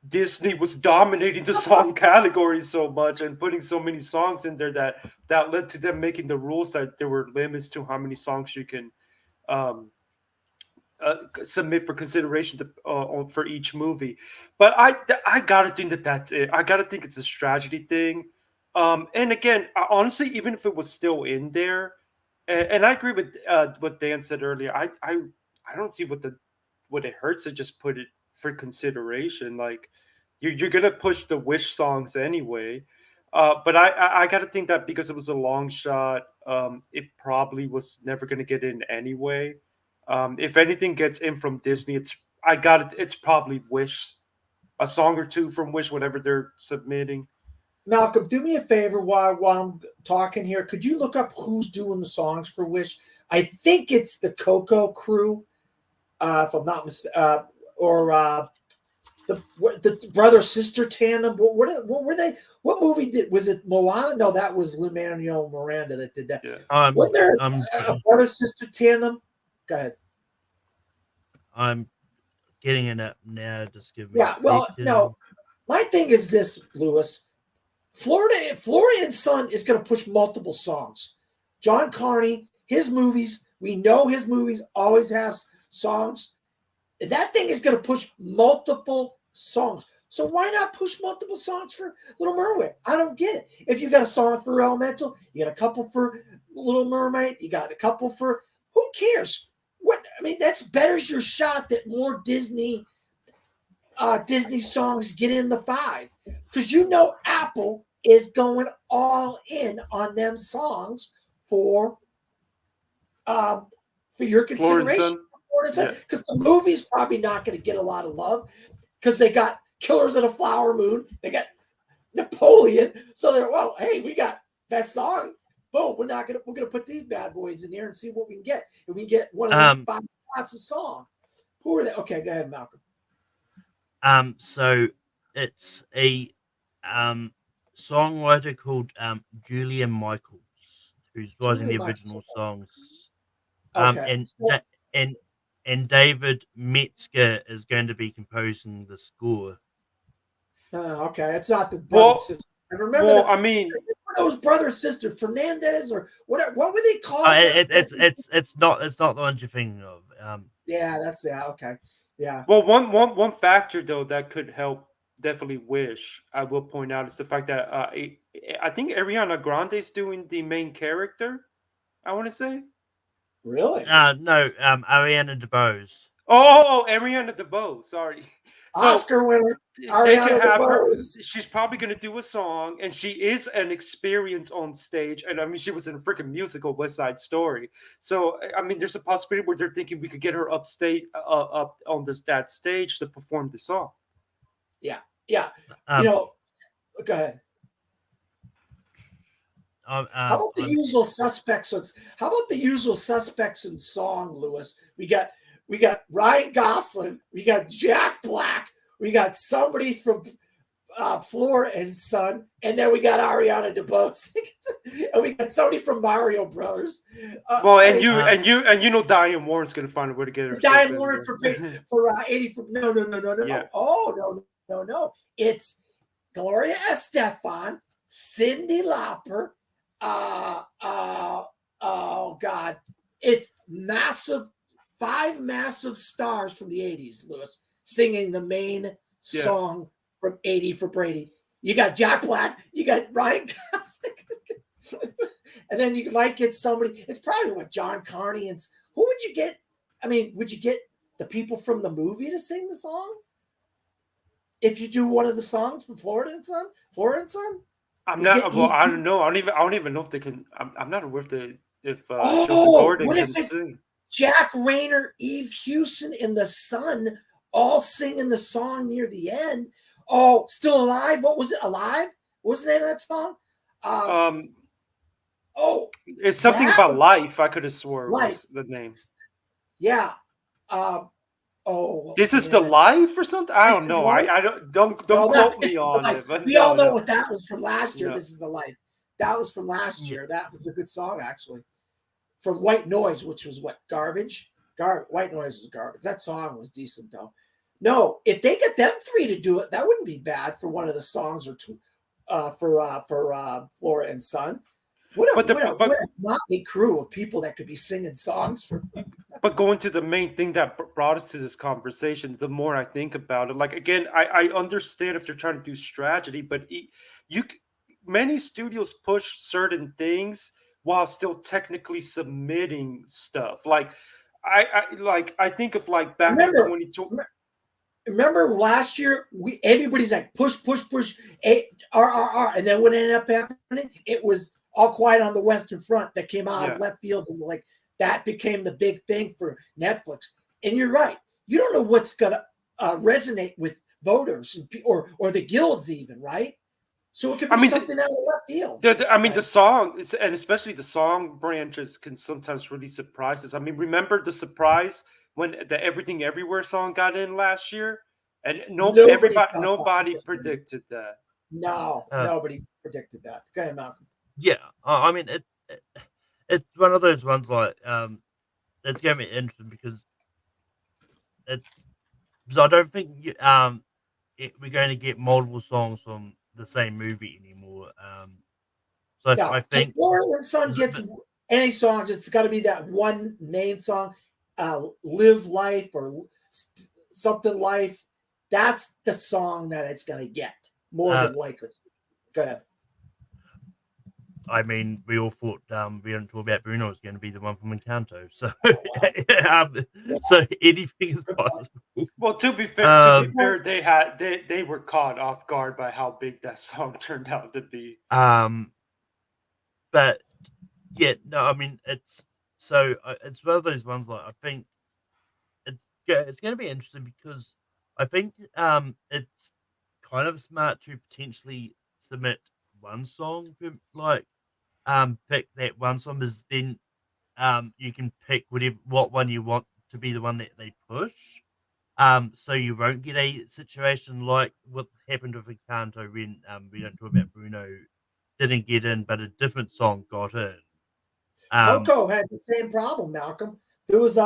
Disney was dominating the song category so much and putting so many songs in there that led to them making the rules that there were limits to how many songs you can um, submit for consideration for each movie. But I gotta think that that's it. I gotta think it's a strategy thing. And again, honestly, even if it was still in there, and I agree with what Dan said earlier. I don't see what it hurts to just put it for consideration. Like you're gonna push the Wish songs anyway. But I got to think that because it was a long shot, it probably was never going to get in anyway. If anything gets in from Disney, I got it. It's probably Wish, a song or two from Wish, whatever they're submitting. Malcolm, do me a favor while I'm talking here. Could you look up who's doing the songs for Wish? I think it's the Coco crew, if I'm not mistaken, or the brother sister tandem. What were they? What movie was it? Moana? No, that was Lin Manuel Miranda that did that. Yeah. Wasn't there I'm a brother sister tandem? Go ahead. I'm getting it up now. Just give me Yeah. a Well, second. no. My thing is this, Lewis. Florian Son is going to push multiple songs. John Carney, his movies, we know his movies always have songs. That thing is going to push multiple songs. So why not push multiple songs for Little Mermaid? I don't get it. If you got a song for Elemental, you got a couple for Little Mermaid, you got a couple for who cares? What I mean, that's betters your shot that more Disney songs get in the five because you know Apple is going all in on them songs for um, for your consideration. Florenson. Yeah. Because the movie's probably not going to get a lot of love because they got Killers of the Flower Moon, they got Napoleon, so they're well, hey, we got best song. Boom, we're gonna put these bad boys in there and see what we can get. If we can get one of them 5 spots a song. Who are they? Okay, go ahead, Malcolm. So it's a songwriter called Julia Michaels who's writing the Julia original Michaels. songs. Okay. And So, and and David Metzger is going to be composing the score. Okay, it's not the brother Well, sister. I remember that. I mean, Those brother sister Fernandez or whatever. What were they called? It's not the one you're thinking of. Yeah, okay. Yeah, well, one factor though that could help definitely wish I will point out is the fact that I think Ariana Grande is doing the main character. I want to say. really. No, Ariana DeBose. Ariana DeBose. Sorry. So Oscar winner they could Ariana have her. DeBose. She's probably going to do a song, and she is an experience on stage. And I mean, she was in a freaking musical, West Side Story. So I mean, there's a possibility where they're thinking we could get her up on that stage to perform the song. Yeah, yeah. Um, Go ahead. um, How um, about the I'm- usual suspects? How about the usual suspects in song, Lewis? We got Ryan Gosling, we got Jack Black, we got somebody from Flora and Son, and then we got Ariana DeBose, and we got somebody from Mario Brothers. Well, I and mean, you know Diane Warren's going to find a way to get her. Diane Warren for 80. No. Yeah. Oh no. It's Gloria Estefan, Cyndi Lauper. Oh God, it's massive. 5 massive stars from the 80s, Lewis, singing the main song from 80 for Brady. You got Jack Black, you got Ryan Gosling, and then you might get somebody. It's probably what John Carney and who would you get? I mean, would you get the people from the movie to sing the song? If you do one of the songs from Florida and Son? I'm not. Well, I don't know. I don't even know if they can. I'm not aware if Joseph Oh, Gordon what can if it's sing. Jack Rayner, Eve Houston, and the Son all singing the song near the end? Oh, Still Alive? What was it? Alive? What was the name of that song? It's something about life. I could have swore was the name. Yeah. This is the life or something. I don't know. I don't quote me on it. But we all know what that was from last year. No. This is the life. That was from last year. That was a good song actually. From White Noise, which was what, garbage? White Noise was garbage. That song was decent though. No, if they get them 3 to do it, that wouldn't be bad for one of the songs or two for Flora and Son. What a motley crew of people that could be singing songs for. But going to the main thing that brought us to this conversation, the more I think about it, like again, I understand if they're trying to do strategy, but many studios push certain things while still technically submitting stuff. Like I think of like back in 2020. Remember last year, everybody's like push, R, and then what ended up happening? It was All Quiet on the Western Front that came out of left field, and like that became the big thing for Netflix. And you're right, you don't know what's gonna resonate with voters or the guilds even, right? So it could be something out of left field. The song, and especially the song branches, can sometimes really surprise us. I mean, remember the surprise when the Everything Everywhere song got in last year, and nobody predicted that. No, nobody predicted that. Go ahead, Malcolm. Yeah, I mean it's one of those ones like it's gonna be interesting because I don't think we're going to get multiple songs from the same movie anymore. So I think if Florida and Son gets any songs, it's got to be that one main song, "Live Life" or something life. That's the song that it's going to get more than likely. Go ahead. I mean, we all thought we don't talk about Bruno was going to be the one from Encanto, so so anything is possible. Well, to be fair, they were caught off guard by how big that song turned out to be. But yeah, no, I mean it's one of those ones like I think it's going to be interesting because I think it's kind of smart to potentially submit one song for like pick that one song is then you can pick what one you want to be the one that they push. So you won't get a situation like what happened with Encanto when we don't talk about Bruno didn't get in, but a different song got in. Coco had the same problem, Malcolm. There was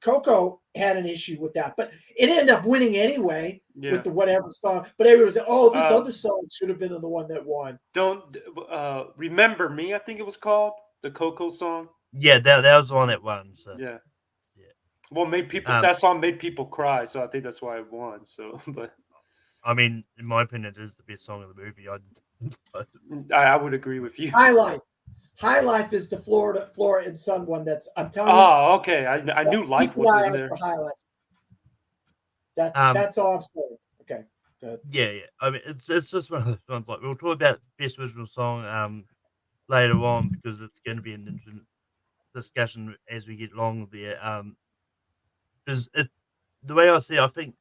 Coco had an issue with that, but it ended up winning anyway Yeah. with the whatever song. But everyone was like, "Oh, this Um, other song should have been the one that won." Don't remember me. I think it was called the Coco song. Yeah, that was the one that won. So Yeah. yeah. Well, made people Um, that song made people cry, so I think that's why it won. So, but I mean, in my opinion, it is the best song of the movie. I would agree with you. High Life. High Life is the Flora and Son one. That's I'm telling you. Oh, okay. I knew Keep Life an was eye in out there. for High Life. um, That's all I'm saying. Okay, good. yeah. I mean, it's just one of those ones. Like we'll talk about best original song later on because it's going to be an interesting discussion as we get along there. Because the way I see it, I think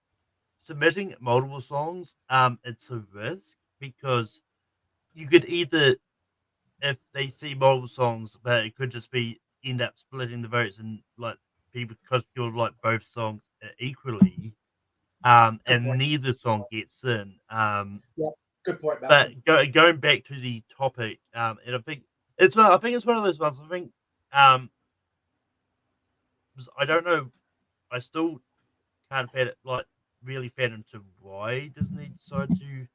submitting multiple songs, it's a risk because you could either, if they see multiple songs, but it could just be end up splitting the votes and like people because people like both songs equally, Good and point. neither song gets in. Yep. Good point, But Malcolm. going back to the topic, and I think it's one of those ones. I think, um, 'cause I don't know. I still can't really fathom to why Disney decided to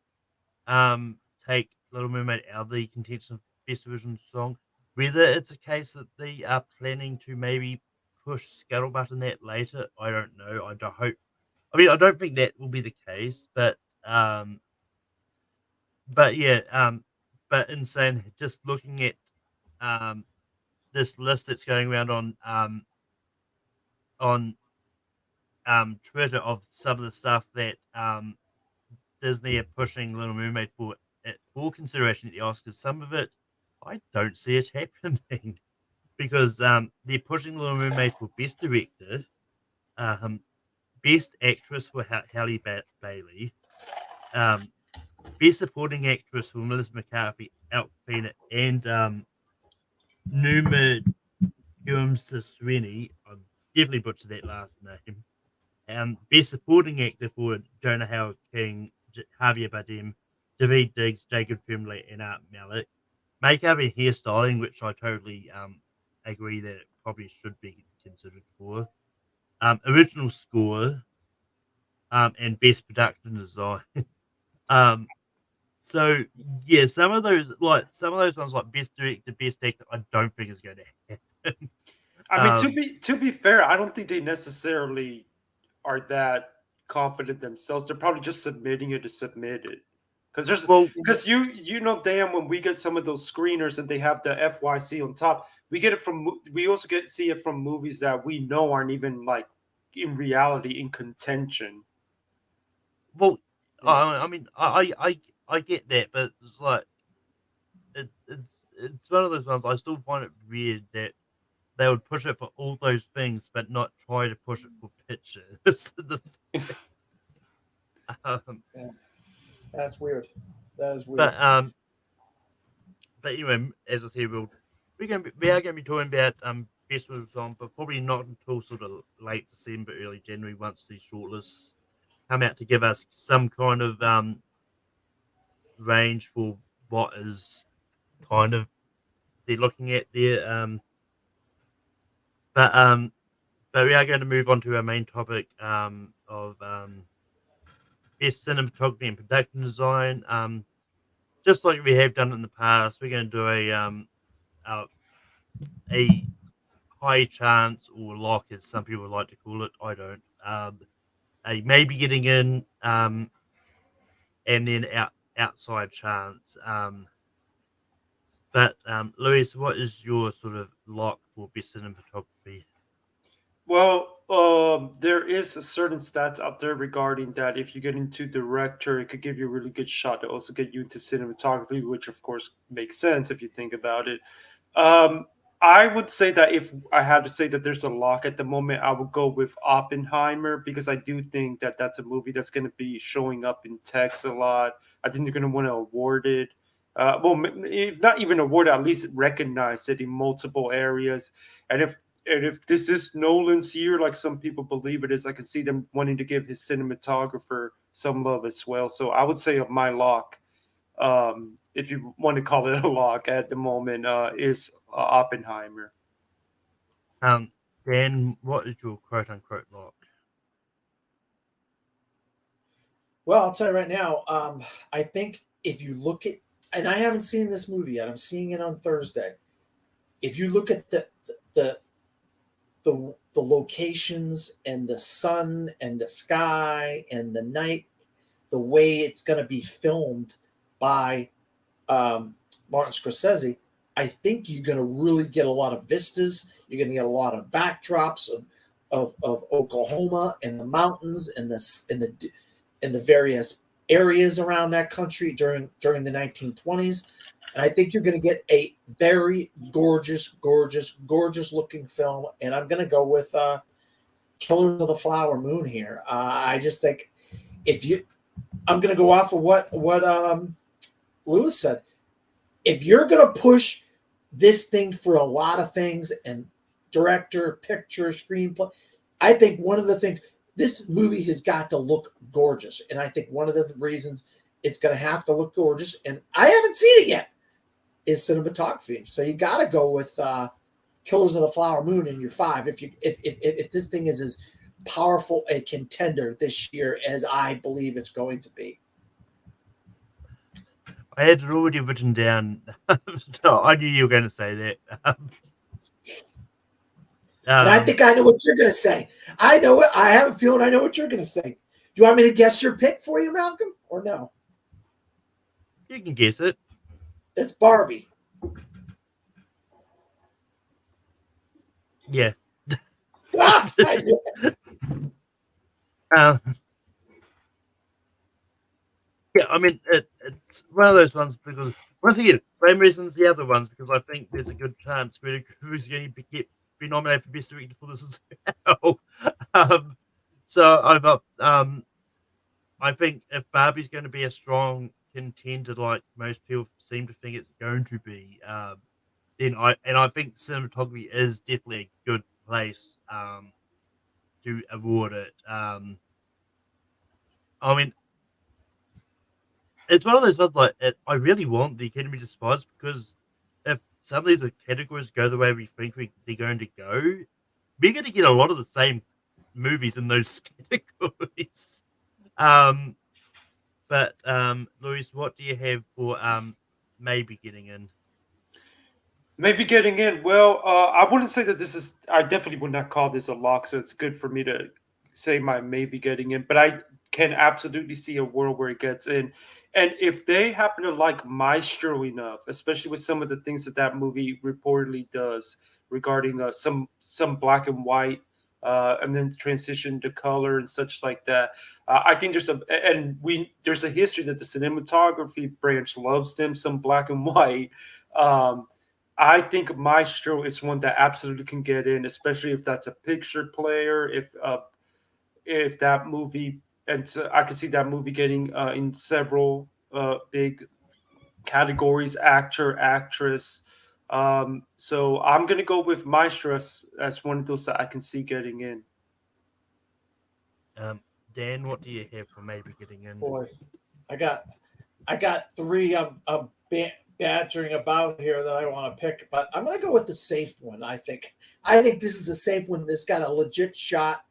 take Little Mermaid out of the contention of best original song. Whether it's a case that they are planning to maybe push Scuttlebutt in that later, I don't know. I don't hope. I mean, I don't think that will be the case, um, but yeah, but in saying that, just looking at um this list that's going around on Twitter of some of the stuff that Disney are pushing Little Mermaid for consideration at the Oscars. Some of it, I don't see it happening because they're pushing Little Mermaid for Best Director, um, Best Actress for Bailey, um, Best Supporting Actress for Melissa McCarthy, Awkwafina, and Numa Sweeney. I definitely butchered that last name. Best Supporting Actor for Jonah Howard King, Javier Bardem, David Diggs, Jacob Tremblay, and Art Malik. Makeup and hairstyling, which I totally agree that it probably should be considered for. Original score, and best production design. um, so yeah, some of those ones like best director, best actor, I don't think is going to happen. I mean, um, to be fair, I don't think they necessarily are that confident themselves. They're probably just submitting it to submit it. well, Because you know damn when we get some of those screeners and they have the FYC on top, we get it from we also get see it from movies that we know aren't even like in reality in contention. well, Yeah. I mean, I get that, but it's like it's one of those ones. I still find it weird that they would push it for all those things, but not try to push it for pictures. um, Yeah, that's weird. That is weird. but um, but anyway, as I said, we are going to be talking about festivals on, but probably not until sort of late December, early January, once these shortlists come out to give us some kind of range for what is kind of they're looking at there. But but we are going to move on to our main topic of best cinematography and production design. Just like we have done in the past, we're going to do uh, a high chance or lock, as some people like to call it. I don't. A maybe getting in, and then outside chance. But Luis, what is your sort of lock for best cinematography? Well, there is a certain stats out there regarding that. If you get into director, it could give you a really good shot to also get you into cinematography, which of course makes sense if you think about it. Um, I would say that if I had to say that there's a lock at the moment, I would go with Oppenheimer because I do think that that's a movie that's going to be showing up in text a lot. I think they're going to want to award it. If not even award it, at least recognize it in multiple areas. And if this is Nolan's year, like some people believe it is, I can see them wanting to give his cinematographer some love as well. So I would say of my lock, if you want to call it a lock at the moment, is Oppenheimer. Um, Dan, what is your quote unquote lock? Well, I'll tell you right now. I think if you look at, and I haven't seen this movie yet. I'm seeing it on Thursday. If you look at the the locations and the sun and the sky and the night, the way it's going to be filmed by Martin Scorsese, I think you're going to really get a lot of vistas. You're going to get a lot of backdrops of Oklahoma and the mountains and the various areas around that country during the 1920s. And I think you're going to get a very gorgeous, gorgeous, gorgeous looking film. And I'm going to go with Killers of the Flower Moon here. I just think if you, I'm going to go off of what Lewis said. If you're going to push this thing for a lot of things and director, picture, screenplay, I think one of the things this movie has got to look gorgeous, and I think one of the reasons it's going to have to look gorgeous, and I haven't seen it yet, is cinematography. So you got to go with Killers of the Flower Moon in your five. If this thing is as powerful a contender this year as I believe it's going to be. I had it already written down. So I knew you were going to say that. And I think I know what you're going to say. I know it. I have a feeling I know what you're going to say. Do you want me to guess your pick for you, Malcolm, or no? You can guess it. It's Barbie. Yeah. I knew it. Yeah, I mean, it's one of those ones because, once again, same reason as the other ones, because I think there's a good chance who's going to be nominated for Best Director for this as well. So I've got, I think if Barbie's going to be a strong contender, like most people seem to think it's going to be, then I think cinematography is definitely a good place to award it. I mean, it's one of those ones like I really want the Academy to sponsor because if some of these categories go the way we think they're going to go, we're going to get a lot of the same movies in those categories. Um, but Luis, what do you have for maybe getting in? Maybe getting in. Well, I wouldn't say that this is. I definitely would not call this a lock. So it's good for me to say my maybe getting in. But I can absolutely see a world where it gets in. And if they happen to like Maestro enough, especially with some of the things that that movie reportedly does regarding some black and white, and then transition to color and such like that, I think there's a history that the cinematography branch loves them some black and white. Um, I think Maestro is one that absolutely can get in, especially if that's a picture player. If that movie, and so I can see that movie getting in several big categories: actor, actress. So I'm gonna go with Maestro as one of those that I can see getting in. Um, Dan, what do you have for maybe getting in? Boy, I got I got three bantering about here that I want to pick, but I'm going to go with the safe one. I think this is a safe one. This got a legit shot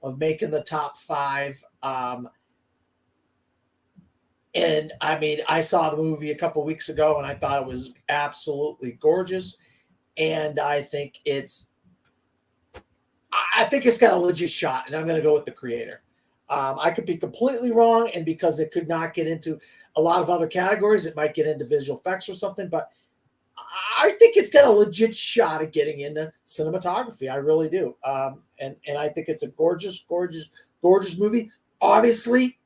of making the top five. And I mean, I saw the movie a couple weeks ago, and I thought it was absolutely gorgeous. And I think it's got a legit shot, and I'm going to go with the creator. I could be completely wrong, and because it could not get into a lot of other categories, it might get into visual effects or something. But I think it's got a legit shot at getting into cinematography. I really do, and I think it's a gorgeous, gorgeous, gorgeous movie. Obviously,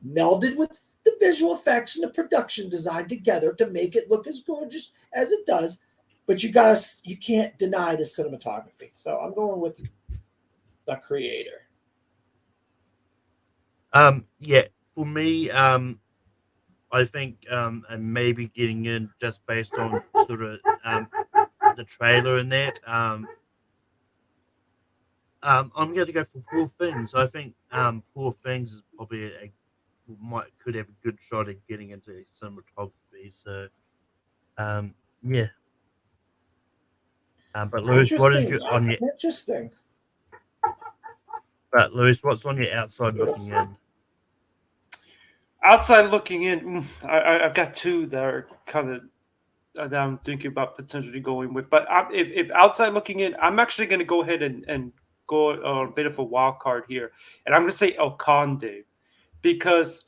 melded with the visual effects and the production design together to make it look as gorgeous as it does. But you can't deny the cinematography. So I'm going with the creator. Yeah, for me, I think and maybe getting in just based on sort of the trailer and that. I'm going to go for Poor Things. I think Poor Things is probably could have a good shot at getting into cinematography. So yeah. But Lewis, what is Interesting. your on your Interesting. but Lewis, what's on your outside looking in? Outside looking in, I've got two that are kind of that I'm thinking about potentially going with. But if outside looking in, I'm actually going to go ahead and go a bit of a wild card here, and I'm going to say El Conde, because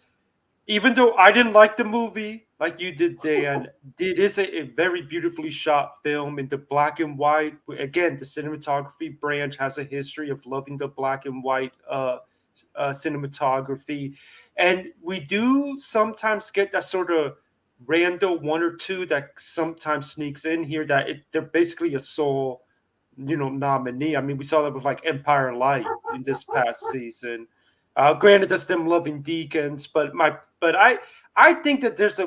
even though I didn't like the movie like you did, Dan, it is a very beautifully shot film in the black and white. Again, the cinematography branch has a history of loving the black and white cinematography, and we do sometimes get that sort of random one or two that sometimes sneaks in here that they're basically a sole, nominee. I mean, we saw that with like Empire Light in this past season. Granted, that's them loving Deacons, but I think that there's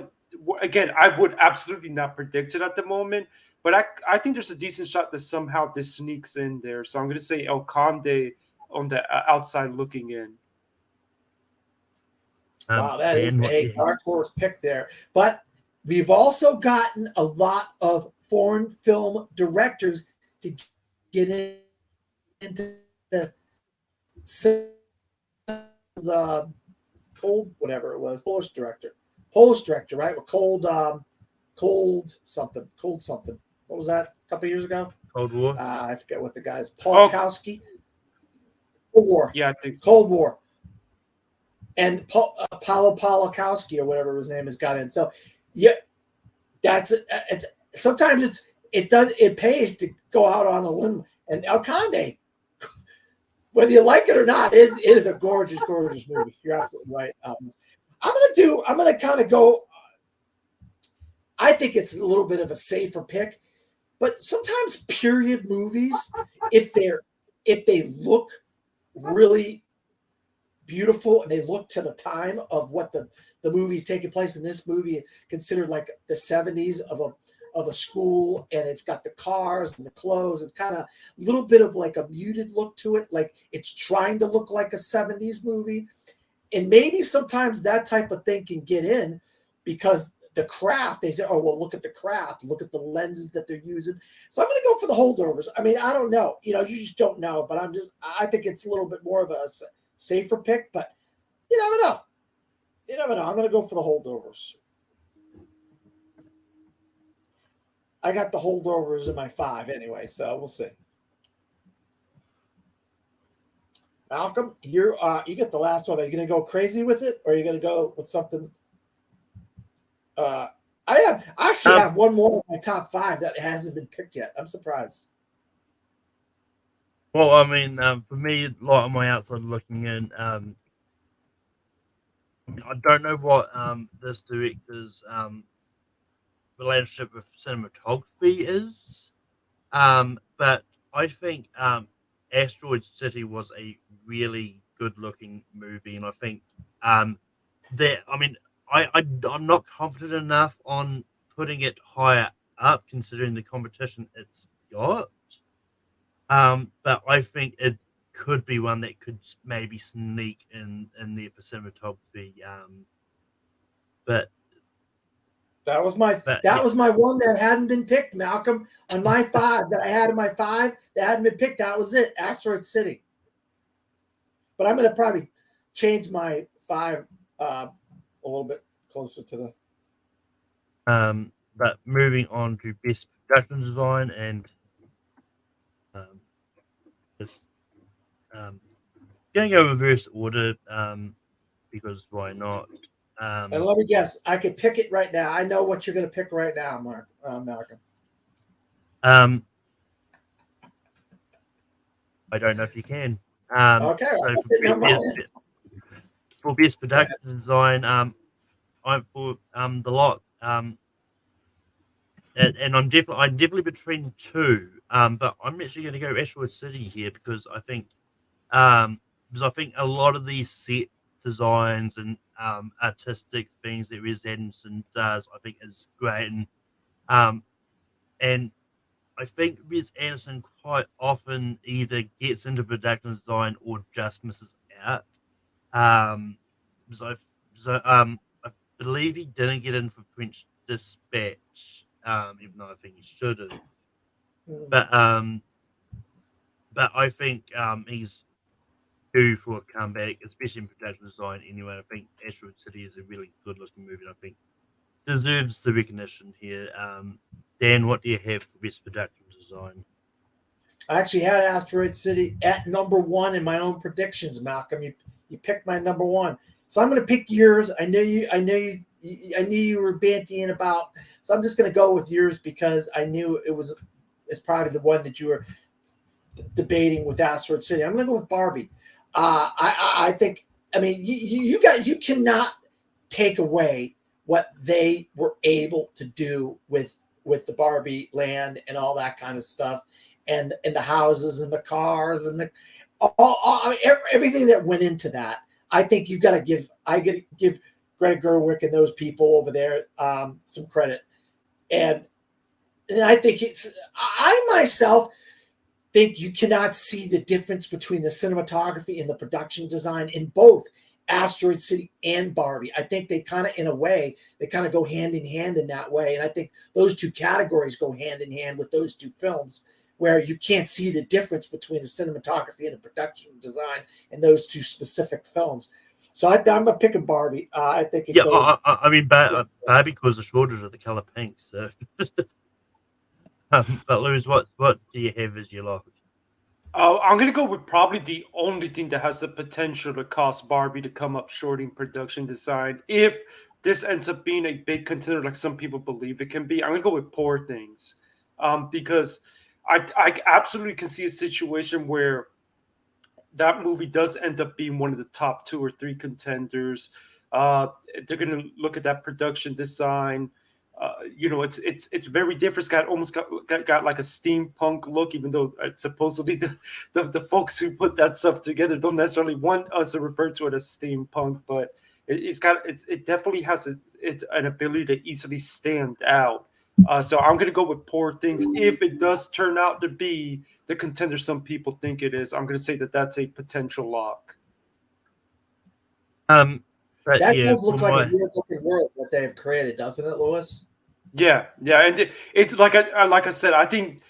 again, I would absolutely not predict it at the moment, but I think there's a decent shot that somehow this sneaks in there. So I'm going to say El Conde on the outside looking in. Wow, that is Dan, what a dark horse pick there. But we've also gotten a lot of foreign film directors to get into the cold, whatever it was, Polish director, right? With cold something. What was that? A couple years ago? Cold War? I forget what the guy's Paul Kowski. Cold War. Yeah, I think so. Cold War. And Paulo Polakowski or whatever his name is got in. So, yeah, that's it. It's sometimes it pays to go out on a limb. And El Conde, whether you like it or not, is a gorgeous movie. You're absolutely right. I'm gonna kind of go. I think it's a little bit of a safer pick, but sometimes period movies, if they look really beautiful and they look to the time of what the movie's taking place in, this movie considered like the 70s of a school, and it's got the cars and the clothes. It's kind of a little bit of like a muted look to it, like it's trying to look like a 70s movie. And maybe sometimes that type of thing can get in because the craft, they say, oh, well, look at the craft, look at the lenses that they're using. So I'm going to go for the holdovers. I mean, I don't know. You just don't know, but I think it's a little bit more of a safer pick, but you never know. You never know. I'm going to go for the holdovers. I got the holdovers in my 5 anyway, so we'll see. Malcolm, you get the last one. Are you going to go crazy with it, or are you going to go with something? I actually have one more in my top 5 that hasn't been picked yet. I'm surprised. Well, I mean, for me, like on my outside looking in, I don't know what this director's relationship with cinematography is, but I think Asteroid City was a really good-looking movie, and I think I'm not confident enough on putting it higher up, considering the competition it's got. But I think it could be one that could maybe sneak in there for cinematography. But that was my one that hadn't been picked, Malcolm. On my 5 that I had in my 5 that hadn't been picked, that was it, Asteroid City. But I'm going to probably change my 5 a little bit closer to the. But moving on to best production design and just going to go reverse order because why not? And let me guess, I could pick it right now. I know what you're going to pick right now, Malcolm. I don't know if you can. Okay. So for best production design, I'm for the lot. And I'm definitely between 2. But I'm actually going to go Asteroid City here because I think a lot of these set designs and artistic things that Wes Anderson does, I think, is great, and I think Wes Anderson quite often either gets into production design or just misses out. Um, so, I believe he didn't get in for French Dispatch, even though I think he should have. but I think he's due for a comeback, especially in production design. Anyway, I think Asteroid City is a really good looking movie. And I think deserves the recognition here. Dan, what do you have for best production design? I actually had Asteroid City at number one in my own predictions, Malcolm. You picked my number one, so I'm going to pick yours. I knew you were bantying about, so I'm just going to go with yours because I knew it's probably the one that you were debating with Asteroid City. I'm going to go with Barbie. I think. I mean, you cannot take away what they were able to do with the Barbie land and all that kind of stuff, and the houses and the cars and I mean, everything that went into that. I think you got to give Greta Gerwig and those people over there some credit, and I think I myself think you cannot see the difference between the cinematography and the production design in both Asteroid City and Barbie. I think they kind of, in a way, they kind of go hand in hand in that way. And I think those two categories go hand in hand with those two films, where you can't see the difference between the cinematography and the production design in those two specific films. So I'm a picking Barbie. I think it goes. I mean, Barbie caused a shortage of the color pink. So, but Lewis, what do you have as your lock? I'm gonna go with probably the only thing that has the potential to cause Barbie to come up short in production design. If this ends up being a big contender, like some people believe it can be, I'm gonna go with Poor Things, because I absolutely can see a situation where that movie does end up being one of the top two or three contenders. Uh, they're going to look at that production design. It's very different. It's got like a steampunk look, even though supposedly the folks who put that stuff together don't necessarily want us to refer to it as steampunk, but it definitely has an ability to easily stand out. So I'm going to go with Poor Things. If it does turn out to be the contender some people think it is, I'm going to say that that's a potential lock. But That yeah, does for look like a my weird looking world that they have created, doesn't it, Lewis? Yeah, and it like I said, I think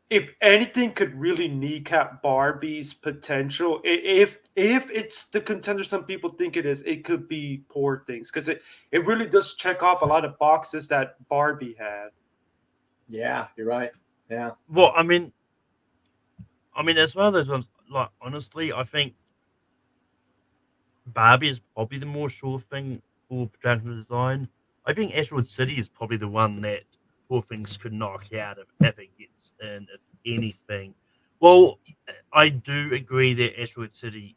if anything could really kneecap Barbie's potential, if it's the contender some people think it is, it could be Poor Things because it really does check off a lot of boxes that Barbie had. Yeah, you're right. Yeah. well, I mean, it's one of those ones. Like honestly, I think Barbie is probably the more sure thing for production design. I think Asteroid City is probably the one that Poor Things could knock out if it gets in, if anything. Well, I do agree that Asteroid City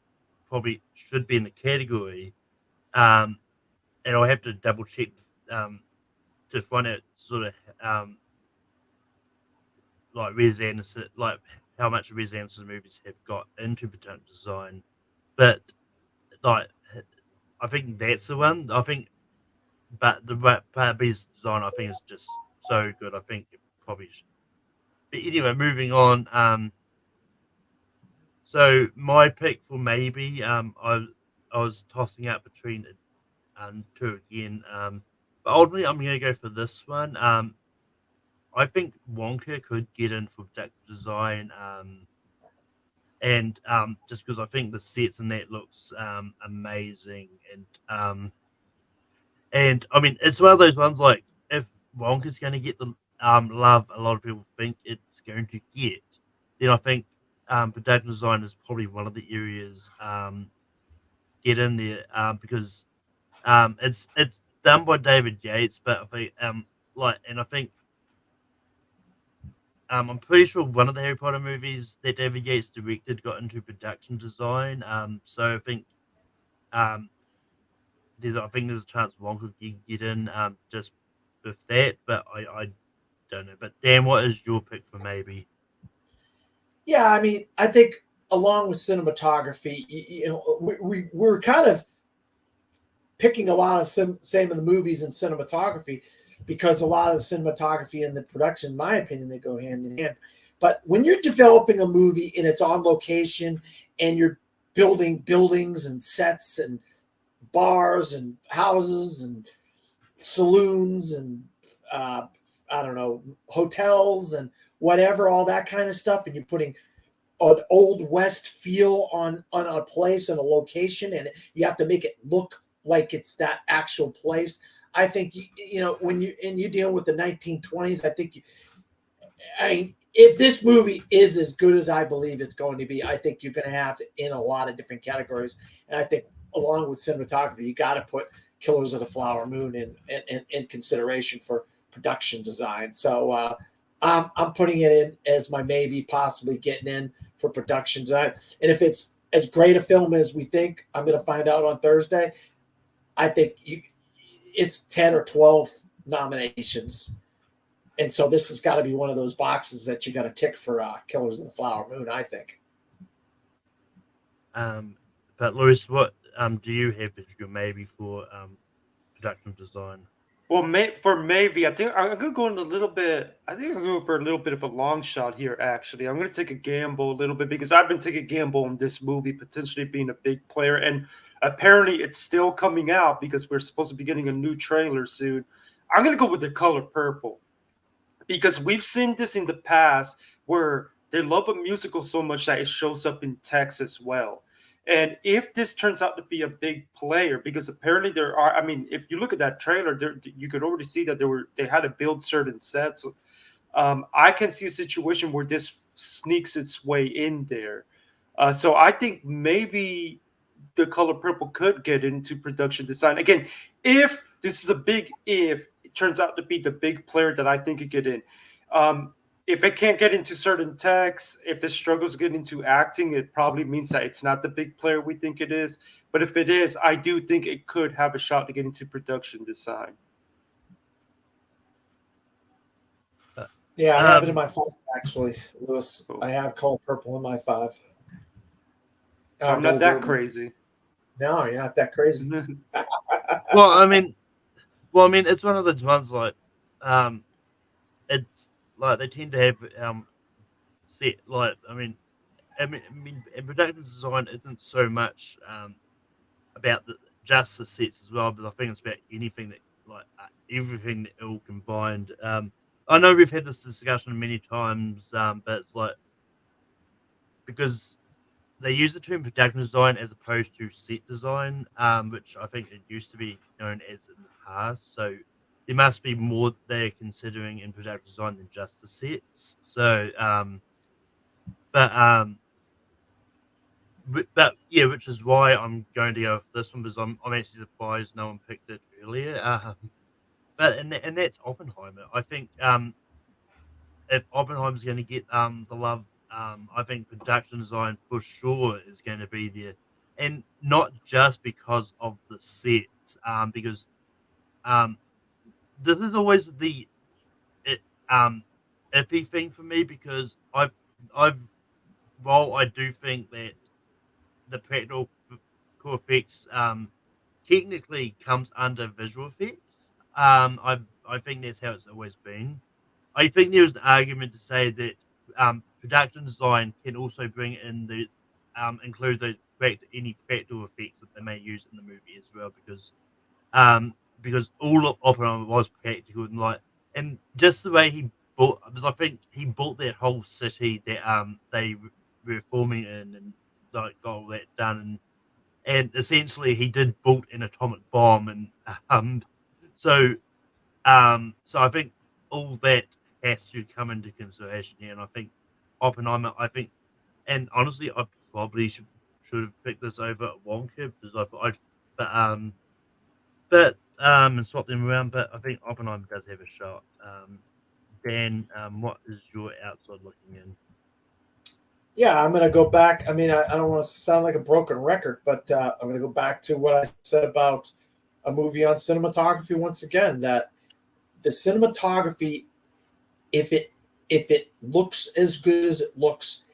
probably should be in the category, um, and I'll have to double check um, to find out sort of like Wes Anderson, like how much Wes Anderson movies have got into production design, but like I think that's the one. I think, but the Barbie's design I think is just so good. I think it probably should. But anyway, moving on. So my pick for maybe I was tossing out between two again. But ultimately I'm gonna go for this one. I think Wonka could get in for production design. And just because I think the sets and that looks amazing, and I mean it's one of those ones like if Wonka's going to get the love a lot of people think it's going to get, then I think production design is probably one of the areas get in there because it's done by David Yates, but I think I think I'm pretty sure one of the Harry Potter movies that David Yates directed got into production design. So I think um, there's a chance Wonka can get in just with that, but I don't know. But Dan, what is your pick for maybe? Yeah, I mean, I think along with cinematography, we're kind of picking a lot of same of the movies and cinematography because a lot of the cinematography and the production, in my opinion, they go hand in hand. But when you're developing a movie and it's on location and you're building buildings and sets and bars and houses and saloons and I don't know, hotels and whatever, all that kind of stuff, and you're putting an old west feel on a place and a location, and you have to make it look like it's that actual place. I think when you deal with the 1920s, I think if this movie is as good as I believe it's going to be, I think you're going to have it in a lot of different categories. And I think along with cinematography, you got to put Killers of the Flower Moon in consideration for production design. So I'm putting it in as my maybe, possibly getting in for production design. And if it's as great a film as we think, I'm going to find out on Thursday. I think it's 10 or 12 nominations. And so this has got to be one of those boxes that you got to tick for Killers of the Flower Moon, I think. But Lewis, what do you have as your maybe for production design? Well, for maybe, I think I'm gonna go in a little bit. I think I'm going for a little bit of a long shot here. Actually, I'm gonna take a gamble a little bit because I've been taking a gamble on this movie potentially being a big player, and apparently it's still coming out because we're supposed to be getting a new trailer soon. I'm gonna go with The Color Purple because we've seen this in the past where they love a musical so much that it shows up in text as well. And if this turns out to be a big player, because apparently there are, I mean, if you look at that trailer, you could already see that they had to build certain sets. I can see a situation where this sneaks its way in there. So I think maybe The Color Purple could get into production design again. If this is a big if, it turns out to be the big player that I think could get in. If it can't get into certain texts, if it struggles to get into acting, it probably means that it's not the big player we think it is. But if it is, I do think it could have a shot to get into production design. Yeah, I have it in my 5, actually, Lewis. Cool. I have Color Purple in my 5. So I'm not that crazy. No, you're not that crazy. Well, I mean, it's one of those ones like, it's like they tend to have set like and production design isn't so much about just the sets as well, but I think it's about anything that everything that all combined. I know we've had this discussion many times, but it's like because they use the term production design as opposed to set design, which I think it used to be known as in the past. So there must be more that they're considering in production design than just the sets. So, but yeah, which is why I'm going to go with this one because I'm actually surprised no one picked it earlier. But and that's Oppenheimer. I think if Oppenheimer's going to get the love, I think production design for sure is going to be there, and not just because of the sets, because this is always the it, iffy thing for me because I've while I do think that the practical effects technically comes under visual effects. I think that's how it's always been. I think there's an argument to say that production design can also bring in the include the any practical effects that they may use in the movie as well because all of Oppenheimer was practical and just the way he built because I think he built that whole city that they were forming in and like got all that done and essentially he did build an atomic bomb and so so I think all that has to come into consideration here, and I think Oppenheimer. And honestly, I probably should have picked this over Wonka because I thought, and swap them around. But I think Oppenheimer does have a shot. Dan, what is your outside looking in? Yeah, I'm going to go back. I mean, I don't want to sound like a broken record, but I'm going to go back to what I said about a movie on cinematography once again. That the cinematography, if it looks as good as it looks,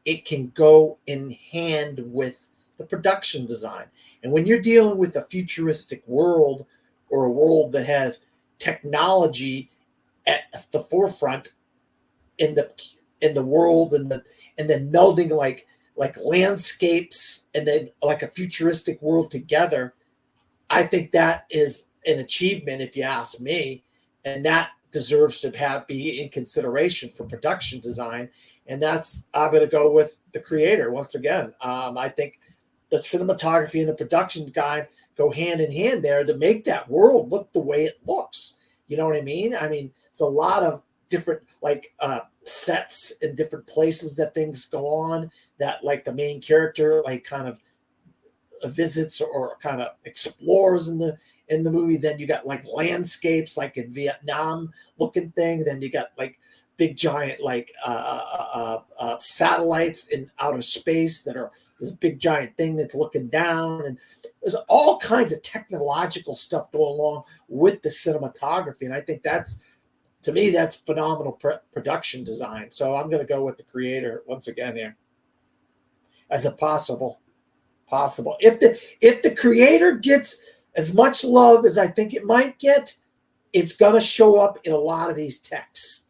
it can go in hand with the production design. And when you're dealing with a futuristic world or a world that has technology at the forefront in the world and then melding like landscapes and then like a futuristic world together, I think that is an achievement if you ask me. And that deserves to be in consideration for production design, and that's I'm going to go with the creator once again. I think the cinematography and the production guy go hand in hand there to make that world look the way it looks. You know what I mean? I mean, it's a lot of different like sets in different places that things go on that like the main character like kind of visits or kind of explores in the movie. Then you got like landscapes like in Vietnam looking thing. Then you got like big giant like satellites in outer space that are this big giant thing that's looking down, and there's all kinds of technological stuff going along with the cinematography. And I think that's, to me, that's phenomenal production design. So I'm going to go with the creator once again here as a possible. If the creator gets as much love as I think it might get, it's going to show up in a lot of these texts.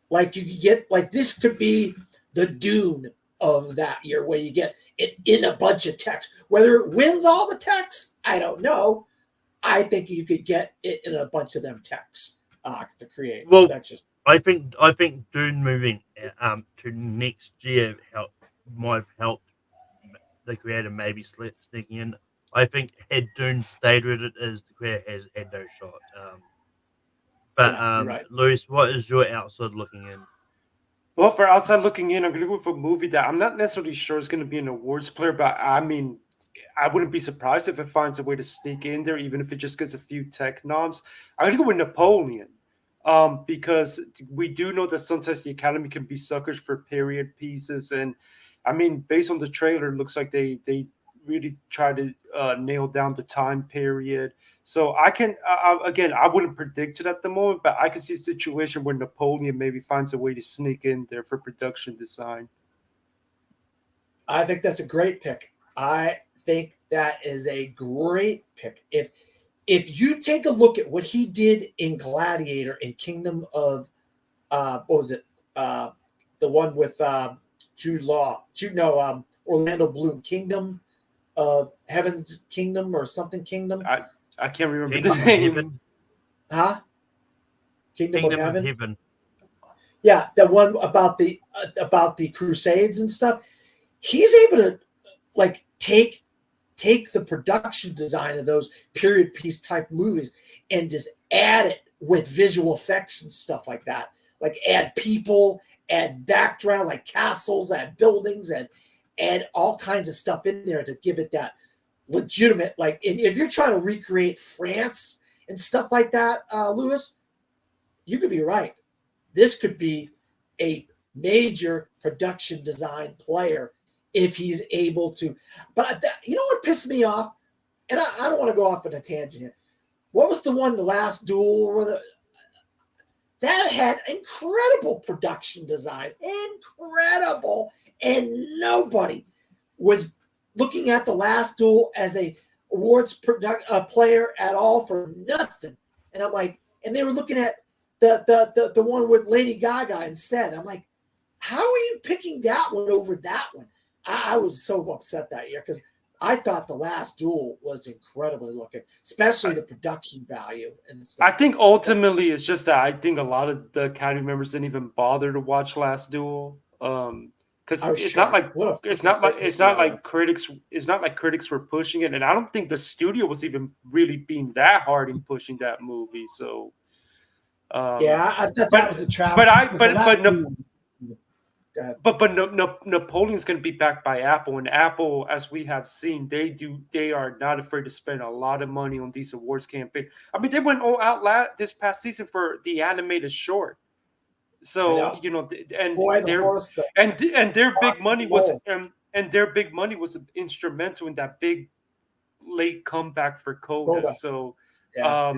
Like you could get, like this could be the Dune of that year, where you get it in a bunch of text. Whether it wins all the texts, I don't know. I think you could get it in a bunch of them texts to create. Well, that's just. I think Dune moving to next year might have helped the creator maybe sneaking in. I think had Dune stayed with it, as the creator has had no shot. But Yeah, you're right. Lewis, what is your outside looking in? Well, for outside looking in, I'm going to go with a movie that I'm not necessarily sure is going to be an awards player, but I mean, I wouldn't be surprised if it finds a way to sneak in there, even if it just gets a few tech noms. I'm going to go with Napoleon, because we do know that sometimes the Academy can be suckers for period pieces, and I mean, based on the trailer, it looks like they really try to nail down the time period. So I can again, I wouldn't predict it at the moment, but I can see a situation where Napoleon maybe finds a way to sneak in there for production design. I think that's a great pick. I think that is a great pick. If you take a look at what he did in Gladiator and Kingdom of what was it? The one with Orlando Bloom, Kingdom of Heaven's Kingdom or something Kingdom. I can't remember Kingdom the of name. Heaven. Huh? Kingdom of Heaven. Yeah, the one about the Crusades and stuff. He's able to like take the production design of those period piece type movies and just add it with visual effects and stuff like that. Like add people, add background, like castles, add buildings, and add all kinds of stuff in there to give it that legitimate. Like, if you're trying to recreate France and stuff like that, Lewis, you could be right. This could be a major production design player if he's able to. But you know what pissed me off? And I don't want to go off on a tangent here. What was the one, The Last Duel? That had incredible production design, incredible, and nobody was looking at The Last Duel as a awards player at all for nothing. And I'm like, and they were looking at the one with Lady Gaga instead. I'm like, how are you picking that one over that one? I was so upset that year because I thought The Last Duel was incredibly looking, especially the production value and stuff. I think ultimately it's just that I think a lot of the Academy members didn't even bother to watch Last Duel. Because it's not like critics were pushing it, and I don't think the studio was even really being that hard in pushing that movie. So I thought that was a travesty. Napoleon's going to be backed by Apple, and Apple, as we have seen, they are not afraid to spend a lot of money on these awards campaign. I mean, they went all out this past season for the animated short. So their big money was instrumental in that big late comeback for Coda. So I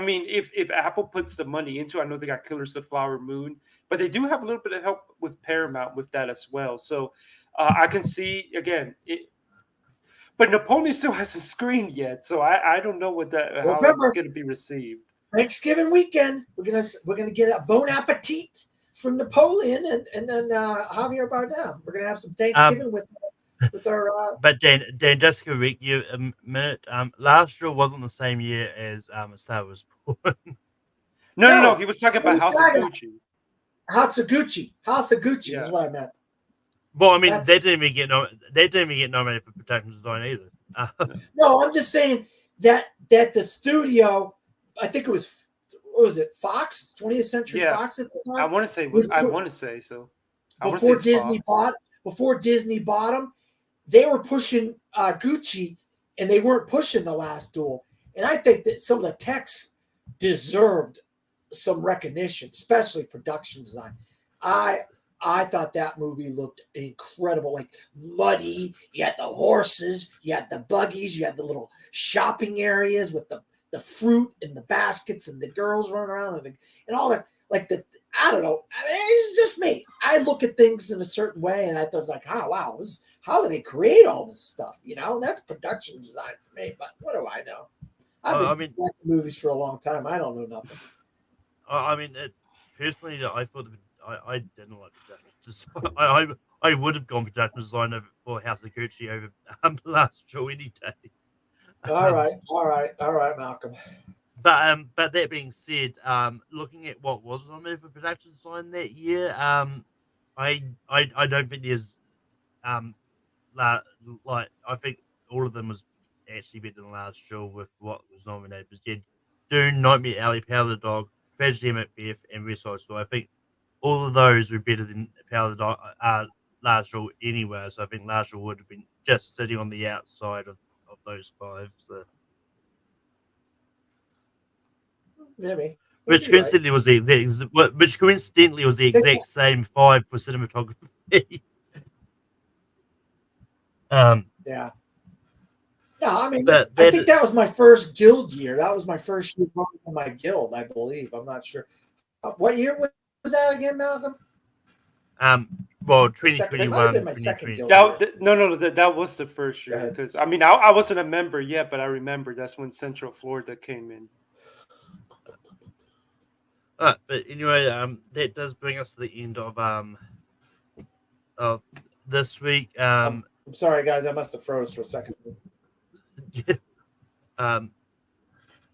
mean, if Apple puts the money into it, I know they got Killers of the Flower Moon, but they do have a little bit of help with Paramount with that as well. So I can see again but Napoleon still hasn't screened yet, so I don't know how it's going to be received. Thanksgiving weekend, we're gonna get a bon appetit from Napoleon and then Javier Bardem. We're gonna have some Thanksgiving with our. But Dan, just to correct you a minute. Last year wasn't the same year as A Star Was Born. No. No, He was talking what are about you House of talking about? Gucci. Hatsuguchi. Hatsuguchi is Yeah. what I meant. Well, I mean, That's they it. didn't even get they didn't even get nominated for production design either. No, I'm just saying that the studio, I think it was, what was it, Fox, 20th Century Yeah. Fox at the I time, want to say. was I want to say so. I want to say before it's Fox. Disney bought them. They were pushing Gucci, and they weren't pushing The Last Duel. And I think that some of the techs deserved some recognition, especially production design. I I thought that movie looked incredible, like muddy. You had the horses, you had the buggies, you had the little shopping areas with the fruit and the baskets and the girls running around and all that. Like the I don't know. I mean, it's just me. I look at things in a certain way, and I was like, "Oh wow, how did they create all this stuff?" That's production design for me. But what do I know? I've I been mean, watching movies for a long time. I don't know nothing. I mean, personally, I thought I didn't like production design. I would have gone production design over for House of Gucci over Last Show any day. All Um, right, all right, all right, Malcolm. but that being said, looking at what was nominated for production design that year, I don't think there's um like I think all of them was actually better than Last Show with what was nominated. Because you had Dune, Nightmare Alley, Power of the Dog, Tragedy at Macbeth, and West Side Story. I think all of those were better than Power of the Dog, Last Show anyway. So I think Last Show would have been just sitting on the outside of those five. So. Maybe. Which Maybe right. coincidentally was which coincidentally was the Think, exact same five for cinematography. um, yeah. Yeah, I mean, but I that think that was my first guild year. That was my first year going to my guild, I believe. I'm not sure. What year was that again, Malcolm? um, well, The second. It might have been 2021, my second guild 2022. year. No. That was the first Go year ahead. because I mean I wasn't a member yet, but I remember that's when Central Florida came in. But anyway, that does bring us to the end of this week. I'm sorry, guys. I must have froze for a second. um,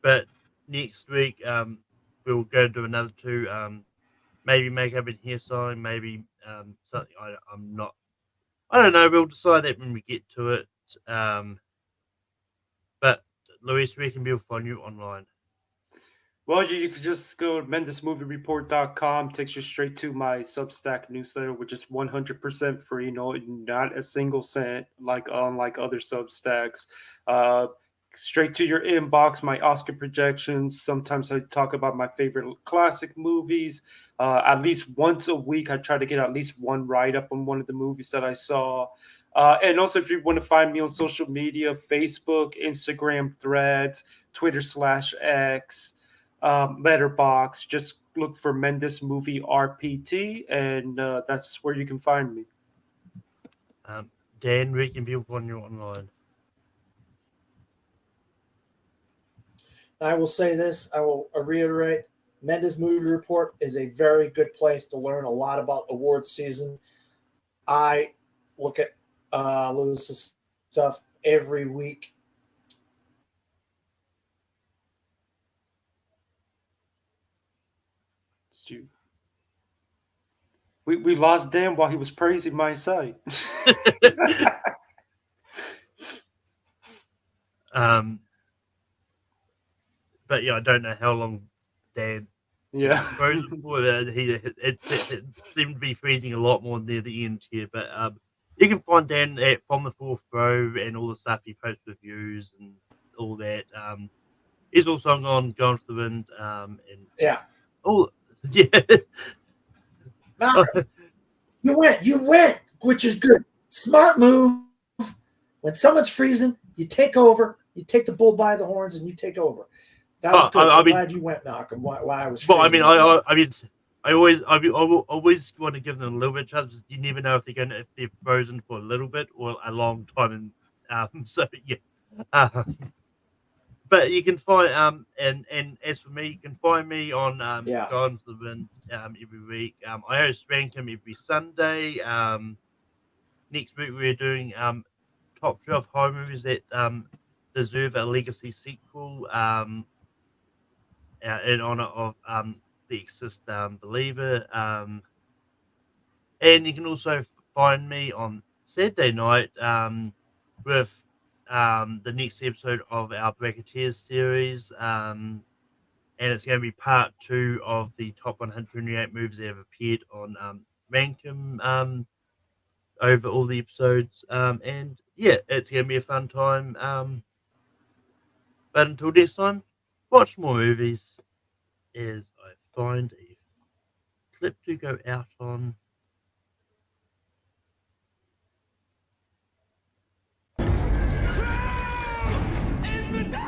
but next week, we'll go to another two. Maybe makeup and hairstyling. Maybe something. I'm not. I don't know. We'll decide that when we get to it. But Luis, where can people find you online? Well, you could just go to mendusmoviereport.com, takes you straight to my Substack newsletter, which is 100% free, no, not a single cent, like unlike other Substacks. Uh, Straight to your inbox, my Oscar projections. Sometimes I talk about my favorite classic movies. At least once a week, I try to get at least one write up on one of the movies that I saw. And also, if you want to find me on social media, Facebook, Instagram, Threads, Twitter/X, Letterbox. Just look for Mendes Movie RPT, and that's where you can find me. Um, Dan, where can people find you online? I will say this. I will reiterate. Mendes Movie Report is a very good place to learn a lot about awards season. I look at Lewis's stuff every week. We lost Dan while he was praising my site. um, but yeah, I don't know how long Dan Yeah. frozen for. It seemed to be freezing a lot more near the end here. But you can find Dan at From the Fourth Row and all the stuff he posts reviews and all that. He's also on Gone for the Wind and Yeah. all yeah. Malcolm, you went, which is good. Smart move. When someone's freezing, you take over. You take the bull by the horns and you take over. That was good. I I'm mean, glad you went, Malcolm. Why I was well, freezing. I mean, I will always want to give them a little bit of chance. You never know if they're frozen for a little bit or a long time. And so yeah, uh, but you can find and as for me, you can find me on Yeah. Gone for the Wind every week. I host Rankum every Sunday. Next week we're doing top 12 horror movies that deserve a legacy sequel. in honor of the Exorcist Believer. And you can also find me on Saturday night with the next episode of our Bracketeers series. And it's going to be part 2 of the top 128 movies that have appeared on Rankum over all the episodes. And yeah, it's going to be a fun time. But until next time, watch more movies as I find a clip to go out on. In the dark!